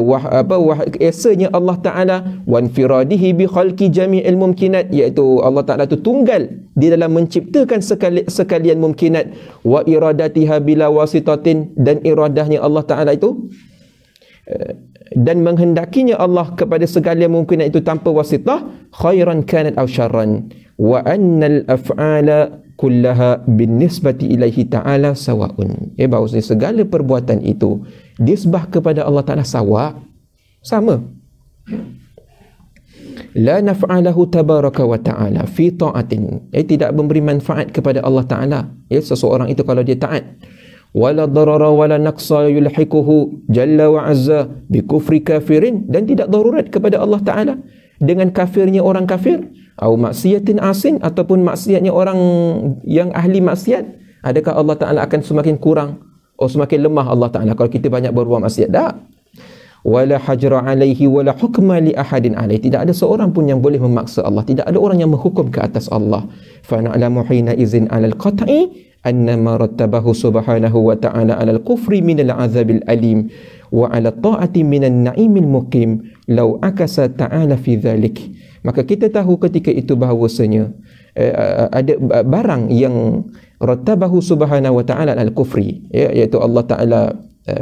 esanya Allah Ta'ala, wa infiradihi bi khalqi jami'il mumkinat, iaitu Allah Ta'ala tu tunggal di dalam menciptakan sekalian mumkinat, wa iradatiha bila wasitatin, dan iradahnya Allah Ta'ala itu dan menghendakinya Allah kepada segala mungkinat itu tanpa wasitah, khairan kanat aw syarran, wa annal af'ala kullaha binisbati ilaihi ta'ala sawa'un. Bahawasanya segala perbuatan itu disbah kepada Allah Ta'ala sama. La naf'alahu tabaraka wa ta'ala fi ta'atin, tidak memberi manfaat kepada Allah Ta'ala, seseorang itu kalau dia taat. Wala darara wala naqsa yulhikuhu jalla wa azza bi kufri kafirin, dan tidak darurat kepada Allah Ta'ala dengan kafirnya orang kafir, atau maksiatin asin, ataupun maksiatnya orang yang ahli maksiat. Adakah Allah Ta'ala akan semakin kurang, semakin lemah Allah Ta'ala kalau kita banyak berbuat maksiat? Tak. Wala hajra alaihi wala hukma li ahadin alaihi, tidak ada seorang pun yang boleh memaksa Allah, tidak ada orang yang menghukum ke atas Allah. Fa na'lamu hina izin 'alal qat'i annama rattabahu subhanahu wa ta'ala 'alal kufri minal 'adzabil alim wa 'ala ta'ati minan na'imil muqim law akasa ta'ala fi dhalik. Maka kita tahu ketika itu bahawasanya ada barang yang rattabahu subhanahu wa ta'ala 'alal kufri, iaitu Allah Ta'ala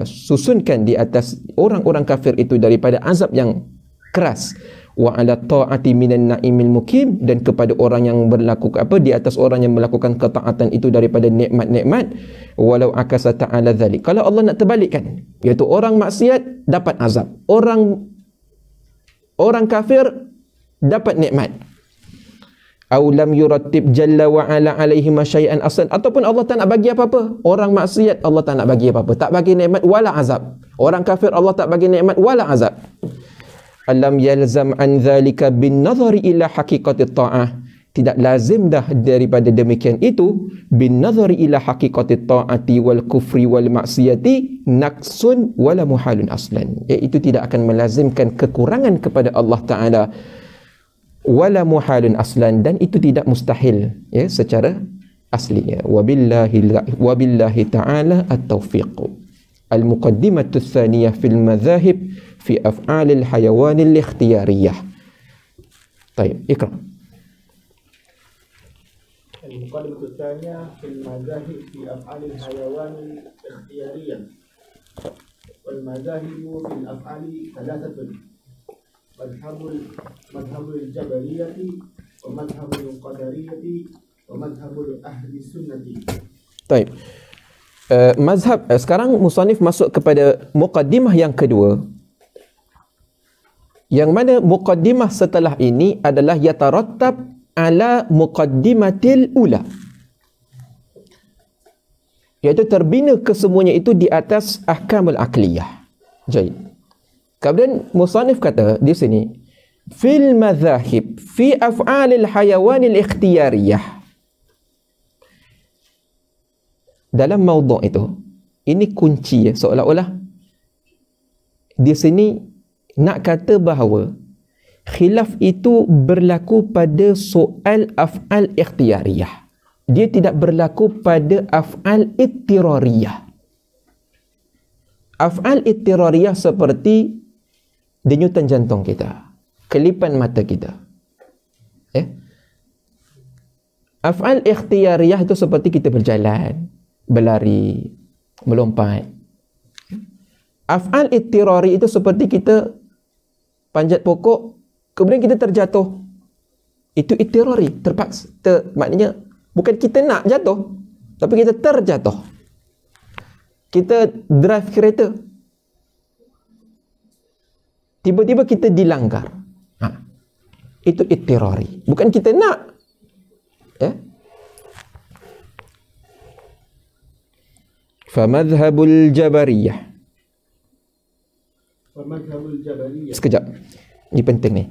susunkan di atas orang-orang kafir itu daripada azab yang keras, wa 'ala ta'ati minan na'imil mukim, dan kepada orang yang berlaku di atas orang yang melakukan ketaatan itu daripada nikmat-nikmat. Walau akasa ta'ala dzalik, kalau Allah nak terbalikkan, iaitu orang maksiat dapat azab, orang kafir dapat nikmat. Aw lam yurattib jalla wa ala alaihi syai'an aslan, ataupun Allah tak nak bagi apa-apa. Orang maksiat Allah tak nak bagi apa-apa, tak bagi nikmat wala azab. Orang kafir Allah tak bagi nikmat wala azab. Alam yalzam an dhalika bin nazari ila haqiqati ta'ah, tidak lazim dah daripada demikian itu bin nazari ila haqiqati ta'ati wal kufri wal maksiyati naqsun wala muhalun aslan, iaitu tidak akan melazimkan kekurangan kepada Allah Ta'ala wala muhalun aslan, dan itu tidak mustahil ya secara aslinya. Wabillahi ta'ala at-taufiq. Al-muqaddimatu tsaniyah fil madhahib fi af'alil hayawanil ikhtiyariyah. Baik, ikra. المقدمة الثانية في المذاهب في أفعال الحيوان الاختيارية. والمذاهب في الأفعال ثلاثة: مذهب الجبرية ومذهب القدرية ومذهب أهل السنة. طيب. Mazhab sekarang musannif masuk kepada muqaddimah yang kedua, yang mana muqaddimah setelah ini adalah yatarattab ala muqaddimatil ula, iaitu terbina kesemuanya itu di atas ahkamul aqliyah. Baik. Kemudian musannif kata di sini fil madhahib fi af'alil hayawanil ikhtiyariyah. Dalam maudhu' itu, ini kunci ya, seolah-olah di sini nak kata bahawa khilaf itu berlaku pada soal af'al ikhtiyariyah. Dia tidak berlaku pada af'al ittirariyah. Af'al ittirariyah seperti denyutan jantung kita, kelipan mata kita. Af'al ikhtiyariyah itu seperti kita berjalan, berlari, melompat. Af'al ittirari itu seperti kita panjat pokok, kemudian kita terjatuh. Itu ittirari, terpaksa. Maknanya bukan kita nak jatuh, tapi kita terjatuh. Kita drive kereta, tiba-tiba kita dilanggar. Itu ittirari. Bukan kita nak. Famadhabul jabariyah. Sekejap. Ini penting ni.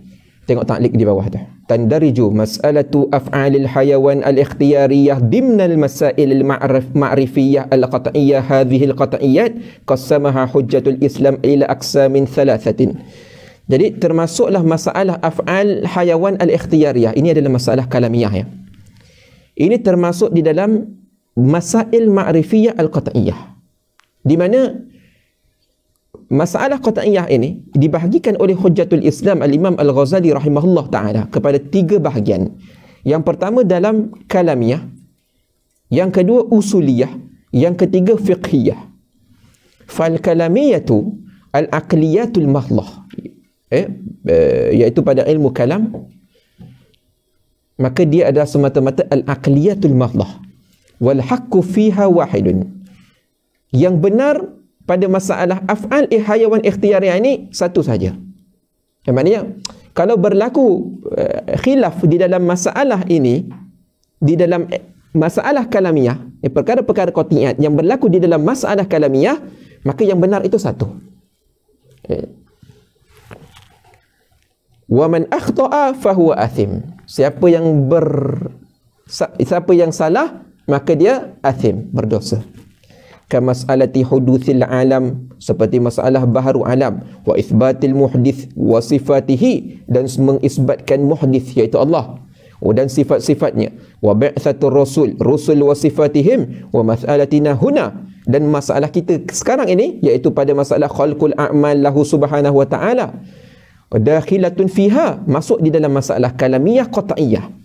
Tengok ta'liq di bawah tu. Tandariju mas'alatu af'alil hayawan al-ikhtiyariyah dimna al-masail al-ma'rifiyah al-qat'iyyah hadhihi al-qat'iyyat qassamaha hujjatul Islam ila aqsamin thalathatin. Jadi termasuklah masalah af'al hayawan al-ikhtiyariyah. Ini adalah masalah kalamiah ya. Ini termasuk di dalam masail ma'rifiyah al-qat'iyyah, di mana masalah qat'iyyah ini dibahagikan oleh Hujjatul Islam Al-Imam Al-Ghazali rahimahullah ta'ala kepada 3 bahagian. Yang pertama dalam kalamiah, yang kedua usuliyah, yang ketiga fiqhiyah. Fal kalamiyatu al-aqliyatul mahlah, iaitu pada ilmu kalam, maka dia adalah semata-mata al-aqliyatul mahlah. Wal haqqu fiha wahidun. Yang benar pada masalah af'al hayawan ikhtiyariyah ini satu saja. Yang maknanya kalau berlaku khilaf di dalam masalah ini, di dalam masalah kalamiyah, perkara-perkara qat'iyat yang berlaku di dalam masalah kalamiyah, maka yang benar itu satu. Wa man akhta'a fahuwa athim. Siapa yang salah, maka dia athim, berdosa. Kamas'alati huduthil alam, seperti masalah baharu alam, wa ithbatil muhdith wa sifatihi, dan mengisbatkan muhdith iaitu Allah dan sifat-sifatnya, wa ba'thatur rasul wa sifatihim, wa mas'alatina huna, dan masalah kita sekarang ini iaitu pada masalah khalqul a'mal lahu subhanahu wa ta'ala, dakhilatun fiha, masuk di dalam masalah kalamiyah qat'iyah.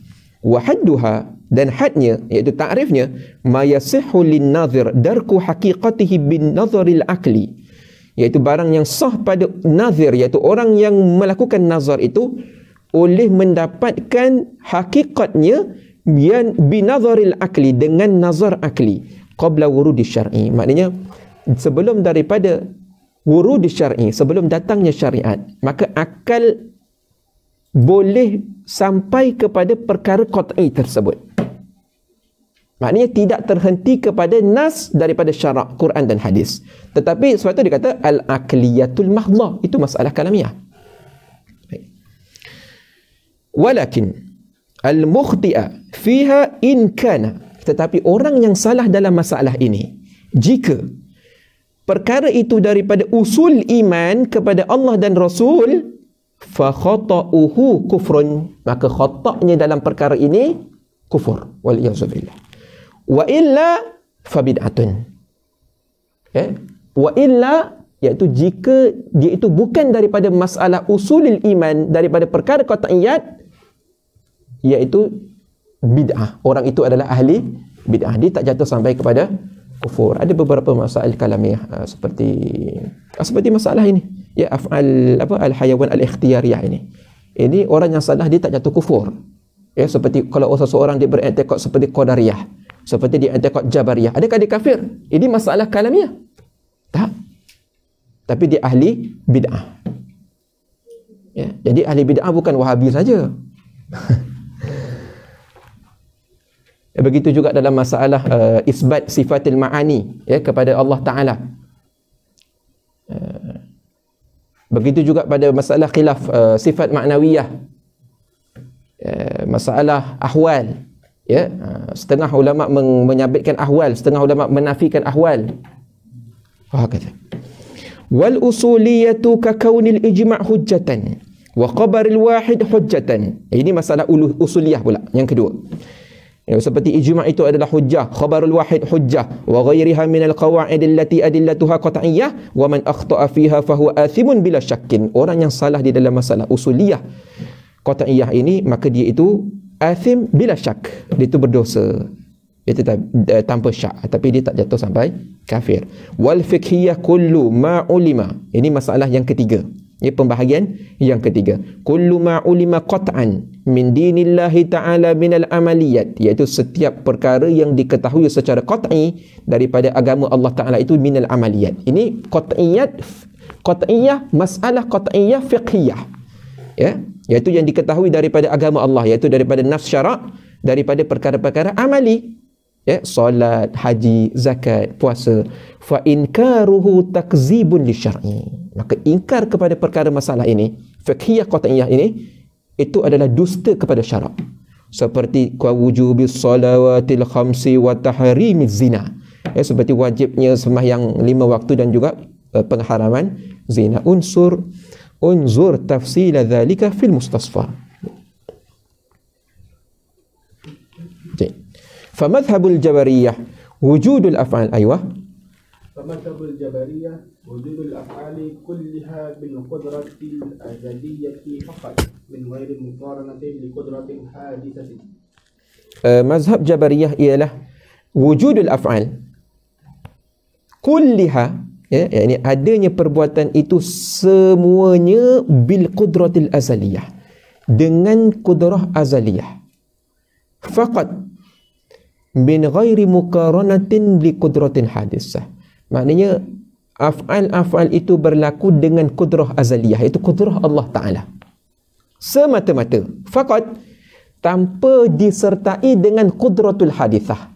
Wa hadduha, dan hadnya iaitu ta'rifnya, ma yasihhu lin nazir darku haqiqatihi bin nazaril aqli, iaitu barang yang sah pada nazir, iaitu orang yang melakukan nazar itu oleh mendapatkan hakikatnya bin nazaril aqli, dengan nazar akli, qabla wurudi syar'i. Maknanya sebelum daripada wurudi syar'i, sebelum datangnya syariat, maka akal boleh sampai kepada perkara qat'i tersebut. Maknanya tidak terhenti kepada nas daripada syarak Quran dan hadis. Tetapi sebab itu dia kata al-aqliyatul mahdhah, itu masalah kalamiah. Walakin al-mukhti'a fiha in kana, tetapi orang yang salah dalam masalah ini, jika perkara itu daripada usul iman kepada Allah dan Rasul, fa khata'uhu kufrun, maka khata'nya dalam perkara ini kufur, wal iyadzubillah. Wa illa fa bid'atun, wa illa, iaitu jika dia itu bukan daripada masalah usulil iman, daripada perkara qat'iyat, iaitu bid'ah, orang itu adalah ahli bid'ah, dia tak jatuh sampai kepada kufur. Ada beberapa masalah kalamiah seperti masalah ini, ya, af'al al-hayawan al-ikhtiyariyah ini orang yang salah dia tak jatuh kufur, ya, seperti kalau seseorang dia beriktikad seperti qadariyah, seperti dia i'tikad jabariyah, adakah dia kafir? Ini masalah kalamiah? Tak, tapi dia ahli bid'ah, ya. Jadi ahli bid'ah bukan Wahabi saja. Begitu juga dalam masalah isbat sifatil ma'ani, ya, kepada Allah Ta'ala. Begitu juga pada masalah khilaf sifat ma'nawiyah, masalah ahwal, ya, setengah ulama menyabitkan ahwal, setengah ulama menafikan ahwal. Hakata. Wal usuliyatu ka kaunil ijma' hujjatan wa qabaril wahid hujjatan. Ini masalah usuliyah pula yang kedua. Ya, seperti ijma' itu adalah hujjah, khabarul wahid hujjah, wa ghairiha minal qawa'id allati adillatuha qat'iyyah, wa man akhta'a fiha fahuwa athimun bila syakkin. Orang yang salah di dalam masalah usuliyah qat'iyyah ini, maka dia itu athim bila syak, dia itu berdosa, itu tanpa syak, tapi dia tak jatuh sampai kafir. Wal fiqhiyah kullu ma ulima, ini masalah yang ketiga, ini pembahagian yang ketiga. Kullu ma ulima qat'an min dinillahi ta'ala minal amaliyat, iaitu setiap perkara yang diketahui secara qat'i daripada agama Allah Ta'ala itu minal amaliyat. Ini qat'iyah, masalah qat'iyah fiqhiyah, ya, iaitu yang diketahui daripada agama Allah, iaitu daripada nafs syarak, daripada perkara-perkara amali, ya, solat, haji, zakat, puasa. Fa inkaruhu takzibun lisyar'i, maka ingkar kepada perkara masalah ini fiqhiyah qat'iyah ini, itu adalah dusta kepada syarak, seperti wujubis salawatil khamsi wa tahrimiz zina, ya, seperti wajibnya sembahyang 5 waktu dan juga pengharaman zina. Unzur tafsila dzalika fil mustasfa. Fa madhhabul jabariyah wujudul af'al, aywa. فمذهب الجبرية وجود الأفعال كلها بالقدرة الأزلية فقط من غير مقارنة لقدرة حادثة. Mazhab Jabariyah ialah wujudul af'al kulliha, ya, yakni adanya perbuatan itu semuanya bil qudratil azaliyah, dengan kudrah azaliyah, faqat min ghairi muqaranatin li qudratin hadisah. Maknanya af'al itu berlaku dengan kudrah azaliyah, iaitu kudrah Allah Ta'ala semata-mata, faqat, tanpa disertai dengan kudratul hadithah.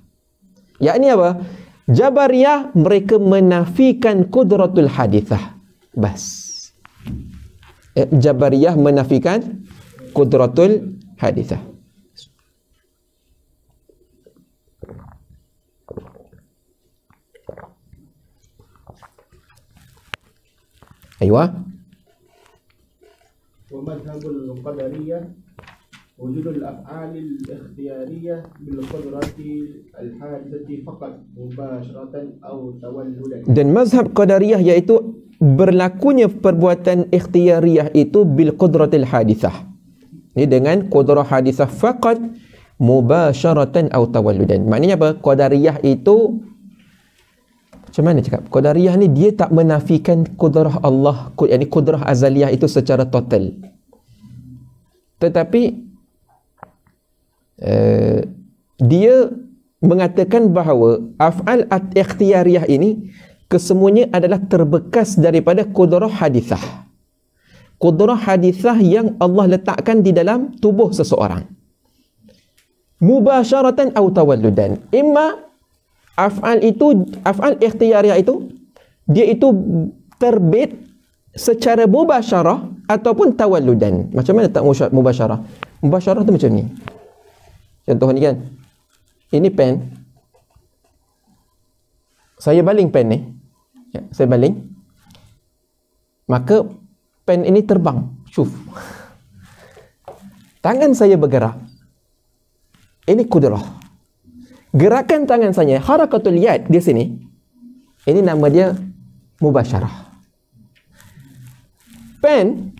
Yakni apa? Jabariyah mereka menafikan kudratul hadithah, bas. Jabariyah menafikan kudratul hadithah. Aywa. ومذهب القدرية وجود الأفعال الاختيارية بالقدرة الحادثة فقط مباشرة أو تولدا. Dan mazhab qadariyah iaitu berlakunya perbuatan ikhtiyariyah itu bil qudratil hadithah, ini dengan qudrah hadithah faqat mubasharatan atau tawalludan. Maknanya apa? Qadariyah itu, macam mana cakap? Qadariyah ni dia tak menafikan kudrah Allah, yakni kudrah azaliyah itu secara total. Tetapi dia mengatakan bahawa af'al ikhtiyariyah ini kesemuanya adalah terbekas daripada kudrah hadithah. Kudrah hadithah yang Allah letakkan di dalam tubuh seseorang. Mubasharatan atau tawalludan. Imma af'al ikhtiyariyah itu dia itu terbit secara mubasyarah ataupun tawalludan. Macam mana tak mubasyarah? Mubasyarah tu macam ni. Contoh ni kan, ini pen, saya baling pen ni, ya, saya baling, maka pen ini terbang. Syuf, tangan saya bergerak, ini kudrah. Gerakan tangan saya, harakatul yad di sini, ini nama dia mubasyarah. Pen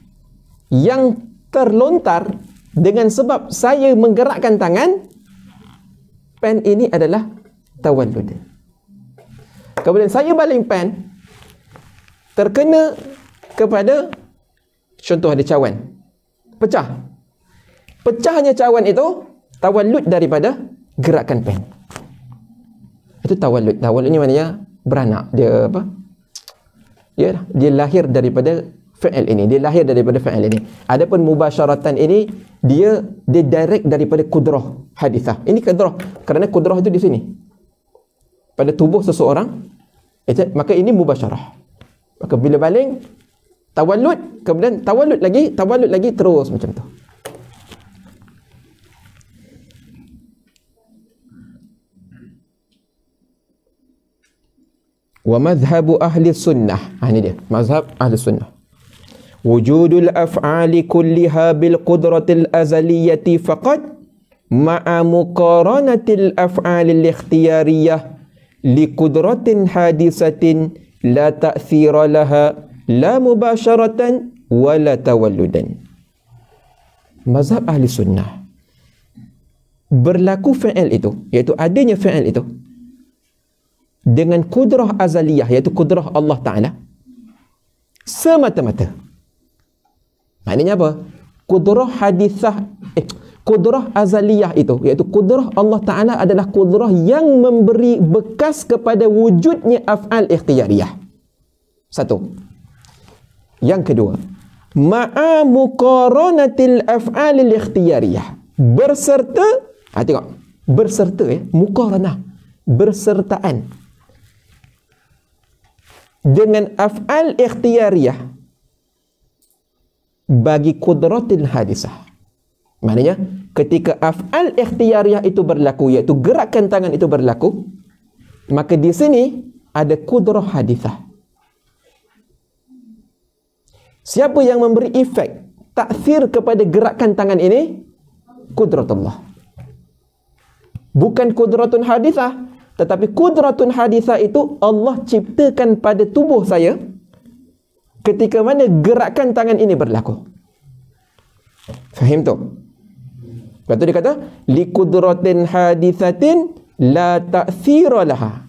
yang terlontar dengan sebab saya menggerakkan tangan, pen ini adalah tawallud. Kemudian saya baling pen, terkena kepada, contoh ada cawan, pecah. Pecahnya cawan itu tawallud daripada gerakan pen. Itu tawallud. Tawallud ni maknanya beranak. Dia apa? Dia lahir daripada fi'il ini. Dia lahir daripada fi'il ini. Adapun mubasyaratan ini dia direct daripada kudrah hadithah. Ini kudrah. Kerana kudrah itu di sini. Pada tubuh seseorang, maka ini mubasyarah. Maka bila baling, tawallud, kemudian tawallud lagi, terus macam tu. Wa madhhabu ahli sunnah. Ini dia, mazhab ahli sunnah. Wujudul af'ali kulliha bil qudratil azaliyati faqat ma'a muqaranatil af'alil ikhtiyariyah li qudratin hadisatin la ta'thira laha la mubasharatan wa la tawalludan. Mazhab ahli sunnah, berlaku fi'il itu, iaitu adanya fi'il itu dengan kudrah azaliyah, iaitu kudrah Allah Ta'ala semata-mata. Maknanya apa? Kudrah hadithah, kudrah azaliyah itu, iaitu kudrah Allah Ta'ala adalah kudrah yang memberi bekas kepada wujudnya af'al ikhtiyariyah. Satu. Yang kedua, ma'a muqaranatil af'alil ikhtiyariyah, berserta, tengok, berserta, muqaranah, bersertaan dengan af'al ikhtiyariyah bagi kudratil hadisah. Maknanya ketika af'al ikhtiyariyah itu berlaku, iaitu gerakan tangan itu berlaku, maka di sini ada kudrah hadisah. Siapa yang memberi efek taksir kepada gerakan tangan ini? Kudratullah. Bukan kudratun hadisah, tetapi kudratun hadisah itu Allah ciptakan pada tubuh saya ketika mana gerakan tangan ini berlaku. Faham tu? Lepas tu dia kata li kudratin hadisatin la ta'thira laha.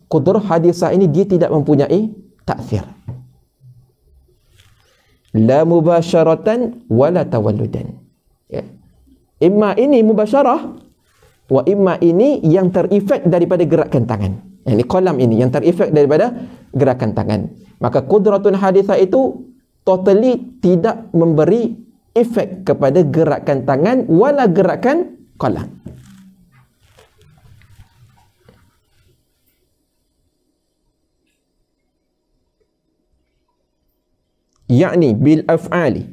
Kudrah hadisah ini dia tidak mempunyai taksir. La mubasyaratan wala tawalludan. Ya. Imma ini mubasyarah, wa imma ini yang terefek daripada gerakan tangan. Ini kolam ini yang terefek daripada gerakan tangan. Maka kudratun hadithah itu totally tidak memberi efek kepada gerakan tangan wala gerakan kolam. Yakni bil af'ali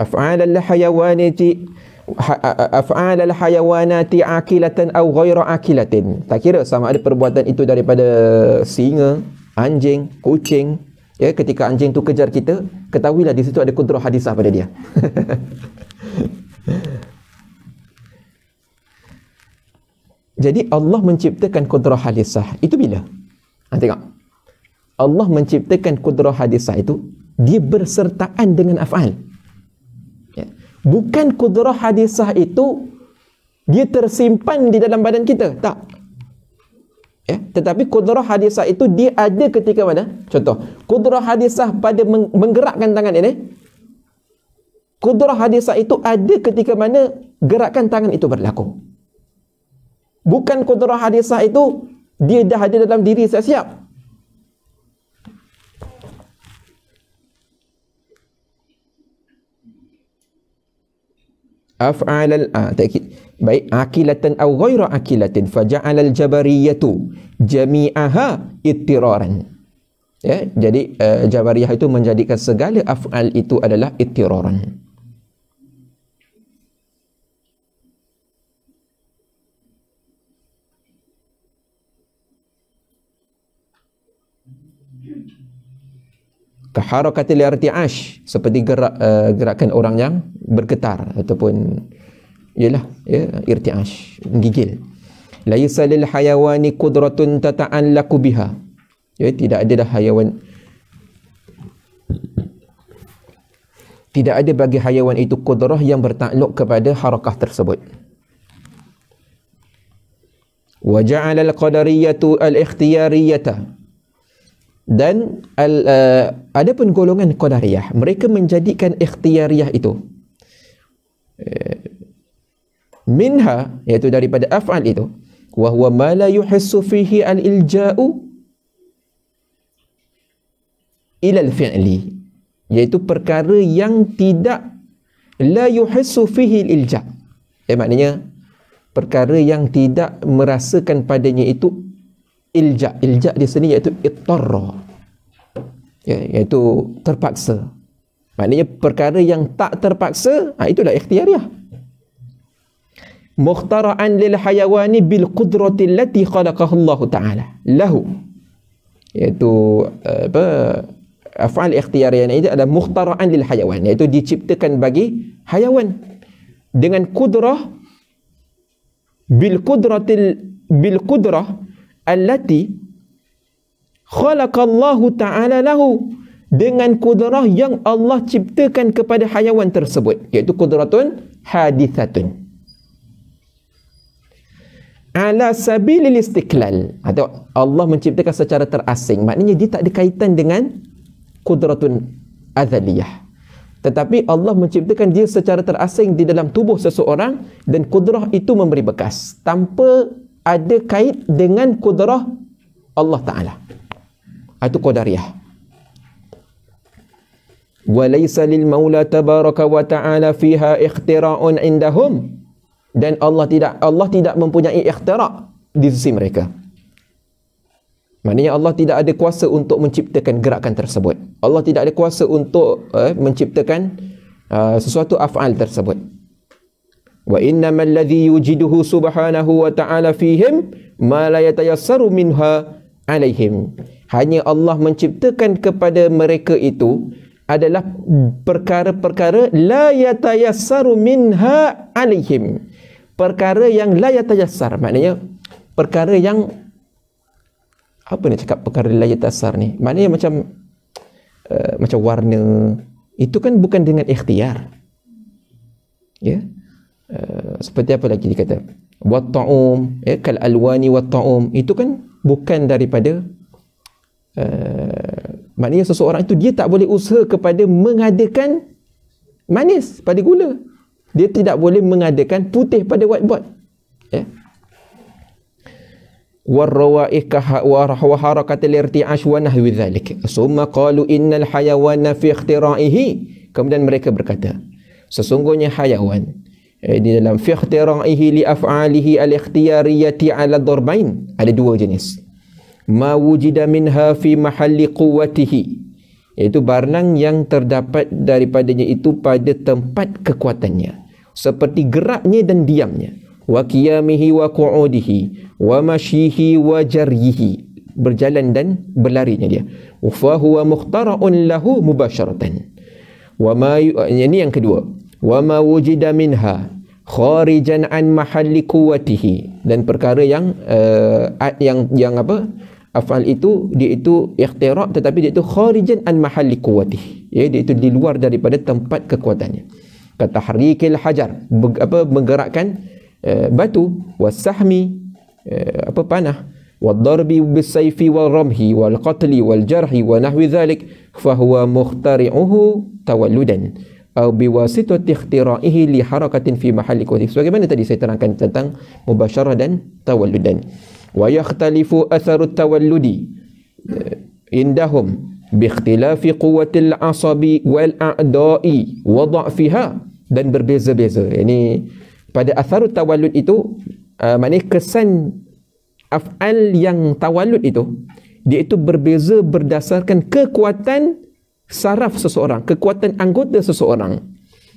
af'al al-hayawanati af'al al-hayawanati akilatan aw ghaira akilatin. Tak kira sama ada perbuatan itu daripada singa, anjing, kucing. Ya, ketika anjing tu kejar kita, ketahuilah di situ ada kudrah hadisah pada dia. Jadi Allah menciptakan kudrah hadisah itu bila? Tengok. Allah menciptakan kudrah hadisah itu dia bersertaan dengan af'al. Ya. Bukan kudrah hadisah itu dia tersimpan di dalam badan kita, tak. Ya, tetapi kudrah hadisah itu dia ada ketika mana? Contoh, kudrah hadisah pada menggerakkan tangan ini, kudrah hadisah itu ada ketika mana gerakan tangan itu berlaku. Bukan kudrah hadisah itu dia dah ada dalam diri saya siap. Af'al baik akilatan aw ghaira akilatin faja'ala al-jabariyatu jami'aha ittiraran. Ya, jadi jabariyah itu menjadikan segala af'al itu adalah ittiraran. Kaharakatil irti'ash, seperti gerakan orang yang bergetar ataupun irti'ash, menggigil. Laisa lil hayawani qudratun tata'allaqu biha. Tidak ada hayawan, tidak ada bagi hayawan itu kudrah yang bertakluk kepada harakah tersebut. Wa ja'ala al-qadariyatu al-ikhtiyariyata, dan adapun golongan qadariyah, mereka menjadikan ikhtiyariyah itu minha, iaitu daripada af'al itu, wa huwa ma la yuhissu fihi al-ilja'u ila al-fi'li, iaitu perkara yang tidak la yuhissu fihi al-ilja', maknanya perkara yang tidak merasakan padanya itu ilja'. Ilja' di sini iaitu ittarra, iaitu terpaksa. Maknanya perkara yang tak terpaksa, itulah ikhtiyariyah. Mukhtara'an lil hayawani bil qudrati allati khalaqahu Allah Ta'ala lahu, iaitu af'al ikhtiyariyah ini adalah mukhtara'an lil hayawan, iaitu diciptakan bagi hayawan dengan kudrah, bil qudrah allati khalaqallahu ta'ala lahu, dengan kudrah yang Allah ciptakan kepada hayawan tersebut, iaitu kudratun hadithatun ala sabilil istiqlal, atau Allah menciptakan secara terasing, maknanya dia tak ada kaitan dengan kudratun azaliyah, tetapi Allah menciptakan dia secara terasing di dalam tubuh seseorang, dan kudrah itu memberi bekas tanpa ada kait dengan kudrah Allah Ta'ala. Itu qadariyah. Wa laysa lil maula tabaraka wa ta'ala fiha ikhtira'un indahum, dan Allah tidak mempunyai ikhtira' di sisi mereka. Maknanya Allah tidak ada kuasa untuk menciptakan gerakan tersebut. Allah tidak ada kuasa untuk menciptakan sesuatu af'al tersebut. Wa innamal ladzi yujiduhu subhanahu wa ta'ala fihim ma la yatayassaru minha alaihim. Hanya Allah menciptakan kepada mereka itu adalah perkara-perkara la yatayassaru minha alaihim. Perkara yang la yatayassar, maknanya perkara yang, apa nak cakap perkara la yatayassar ni? Maknanya macam warna, itu kan bukan dengan ikhtiar. Seperti apa lagi dikata? Wat ta'um, kal alwani wat ta'um, itu kan bukan daripada maknanya seseorang itu dia tak boleh usaha kepada mengadakan manis pada gula. Dia tidak boleh mengadakan putih pada whiteboard. Warrawa'ika wa harakatil irti'ash wa nahwi dhalik. Summa qalu innal hayawana fi ikhtira'ihi. Kemudian mereka berkata, sesungguhnya hayawan di dalam fi ikhtira'ihi li af'alihi al-ikhtiyariyati ala darbain, ada dua jenis. Ma wujida minha fi mahalli quwwatihi, iaitu barang yang terdapat daripadanya itu pada tempat kekuatannya, seperti geraknya dan diamnya. Wa qiyamihi wa qu'udihi wa mashihi wa jaryihi, berjalan dan berlarinya dia. Fa huwa mukhtara'un lahu mubasharatan. Wa ma, ini yang kedua. Wa ma wujida minha kharijan an mahalli quwwatihi, dan perkara yang afal itu dia itu ikhtira' tetapi dia itu kharijan an mahalli quwwatihi, dia itu di luar daripada tempat kekuatannya. Katahrikil hajar, menggerakkan batu, wasahmi, panah, wadarbi bisayfi wal ramhi wal qatli wal jarhi wa nahwi dhalik, fahuwa mukhtari'uhu tawalludan atau biwasitati ikhtira'ihi li harakatin fi mahalli quwwatihi. Sebagaimana tadi saya terangkan tentang mubasyarah dan tawalludan. Wa yakhtalifu atharu tawalludi indahum bi ikhtilafi quwwatil asabi wal a'da'i wa dha'fiha, dan berbeza-beza. Ini pada atharu tawallud itu maknanya kesan af'al yang tawallud itu, dia itu berbeza berdasarkan kekuatan saraf seseorang, kekuatan anggota seseorang.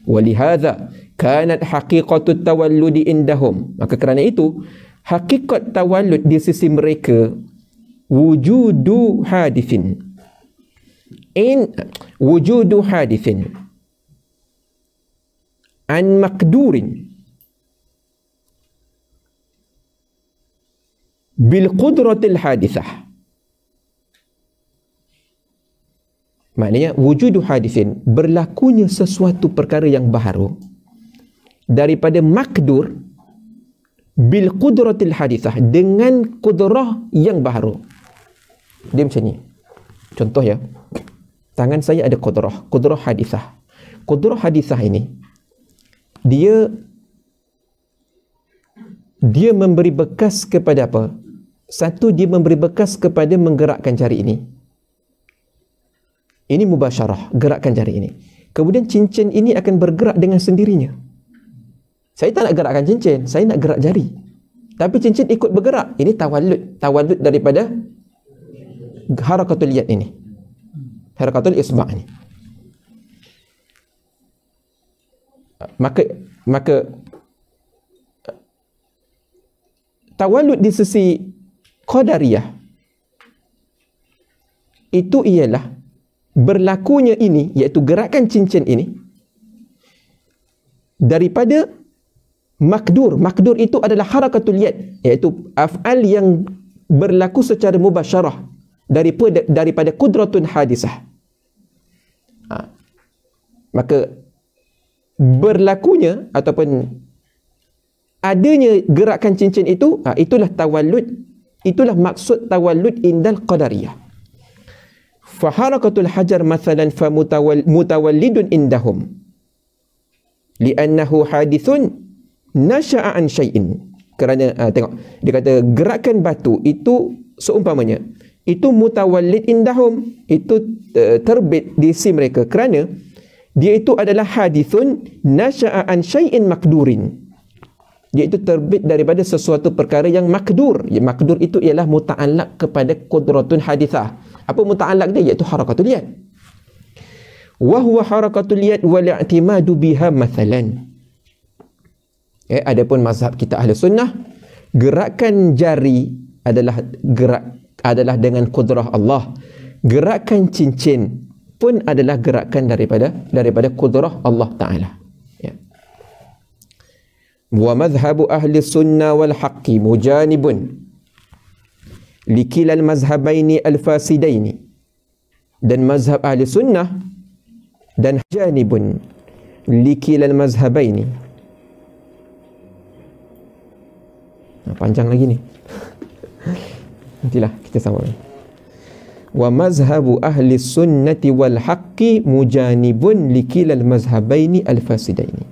Walihadza kanat haqiqatut tawalludi indahum, maka kerana itu hakikat tawallud di sisi mereka wujudu hadithin, in wujudu hadithin an maqdurin bil qudratil hadithah. Maknanya wujudu hadithin, berlakunya sesuatu perkara yang baharu daripada makdur bil qudratil hadithah, dengan kudrah yang baharu. Dia macam ni. Contoh ya, tangan saya ada kudrah hadithah. Kudrah hadithah ini dia memberi bekas kepada apa? Satu, dia memberi bekas kepada menggerakkan jari ini. Ini mubasyarah, gerakkan jari ini. Kemudian cincin ini akan bergerak dengan sendirinya. Saya tak nak gerakkan cincin, saya nak gerak jari. Tapi cincin ikut bergerak. Ini tawallud daripada harakatul yad ini. Harakatul isba' ini. Maka tawallud di sisi qadariyah itu ialah berlakunya ini, iaitu gerakan cincin ini daripada makdur. Makdur itu adalah harakatul yad, iaitu af'al yang berlaku secara mubasyarah daripada qudratun hadisah. Maka berlakunya ataupun adanya gerakan cincin itu, itulah tawallud, itulah maksud tawallud indal qadariyah. Faharakatul hajar mathalan famutawallidun indahum li'annahu hadithun nasha'a an syai'in. Kerana tengok, dia kata gerakan batu itu seumpamanya itu mutawallid indahum, itu terbit di sisi mereka kerana dia itu adalah hadithun nasha'a an syai'in makdurin, iaitu terbit daripada sesuatu perkara yang makdur. Makdur itu ialah muta'allaq kepada qudratun hadithah. Apa muta'allaq dia? Iaitu harakatul yad. Wa huwa harakatul yad wal i'timadu biha mathalan. Adapun mazhab kita ahli sunnah, gerakan jari adalah dengan kudrah Allah. Gerakan cincin pun adalah gerakan daripada kudrah Allah Ta'ala. Wa madhhabu ahli sunnah wal haqqi mujanibun likilal mazhabaini al-fasidaini. Dan mazhab ahli sunnah dan janibun likilal mazhabaini. Panjang lagi ni. Nantilah kita sambung. Wa mazhabu ahli sunnati wal haqqi mujanibun likilal mazhabaini al-fasidaini.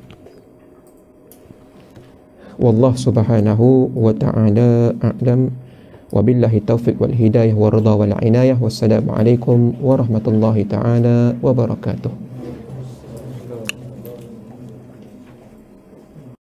Wallah subhanahu wa ta'ala a'lam. Wabillahi taufiq wal hidayah wa ridha wal inayah. Wassalamu alaikum warahmatullahi ta'ala wabarakatuh.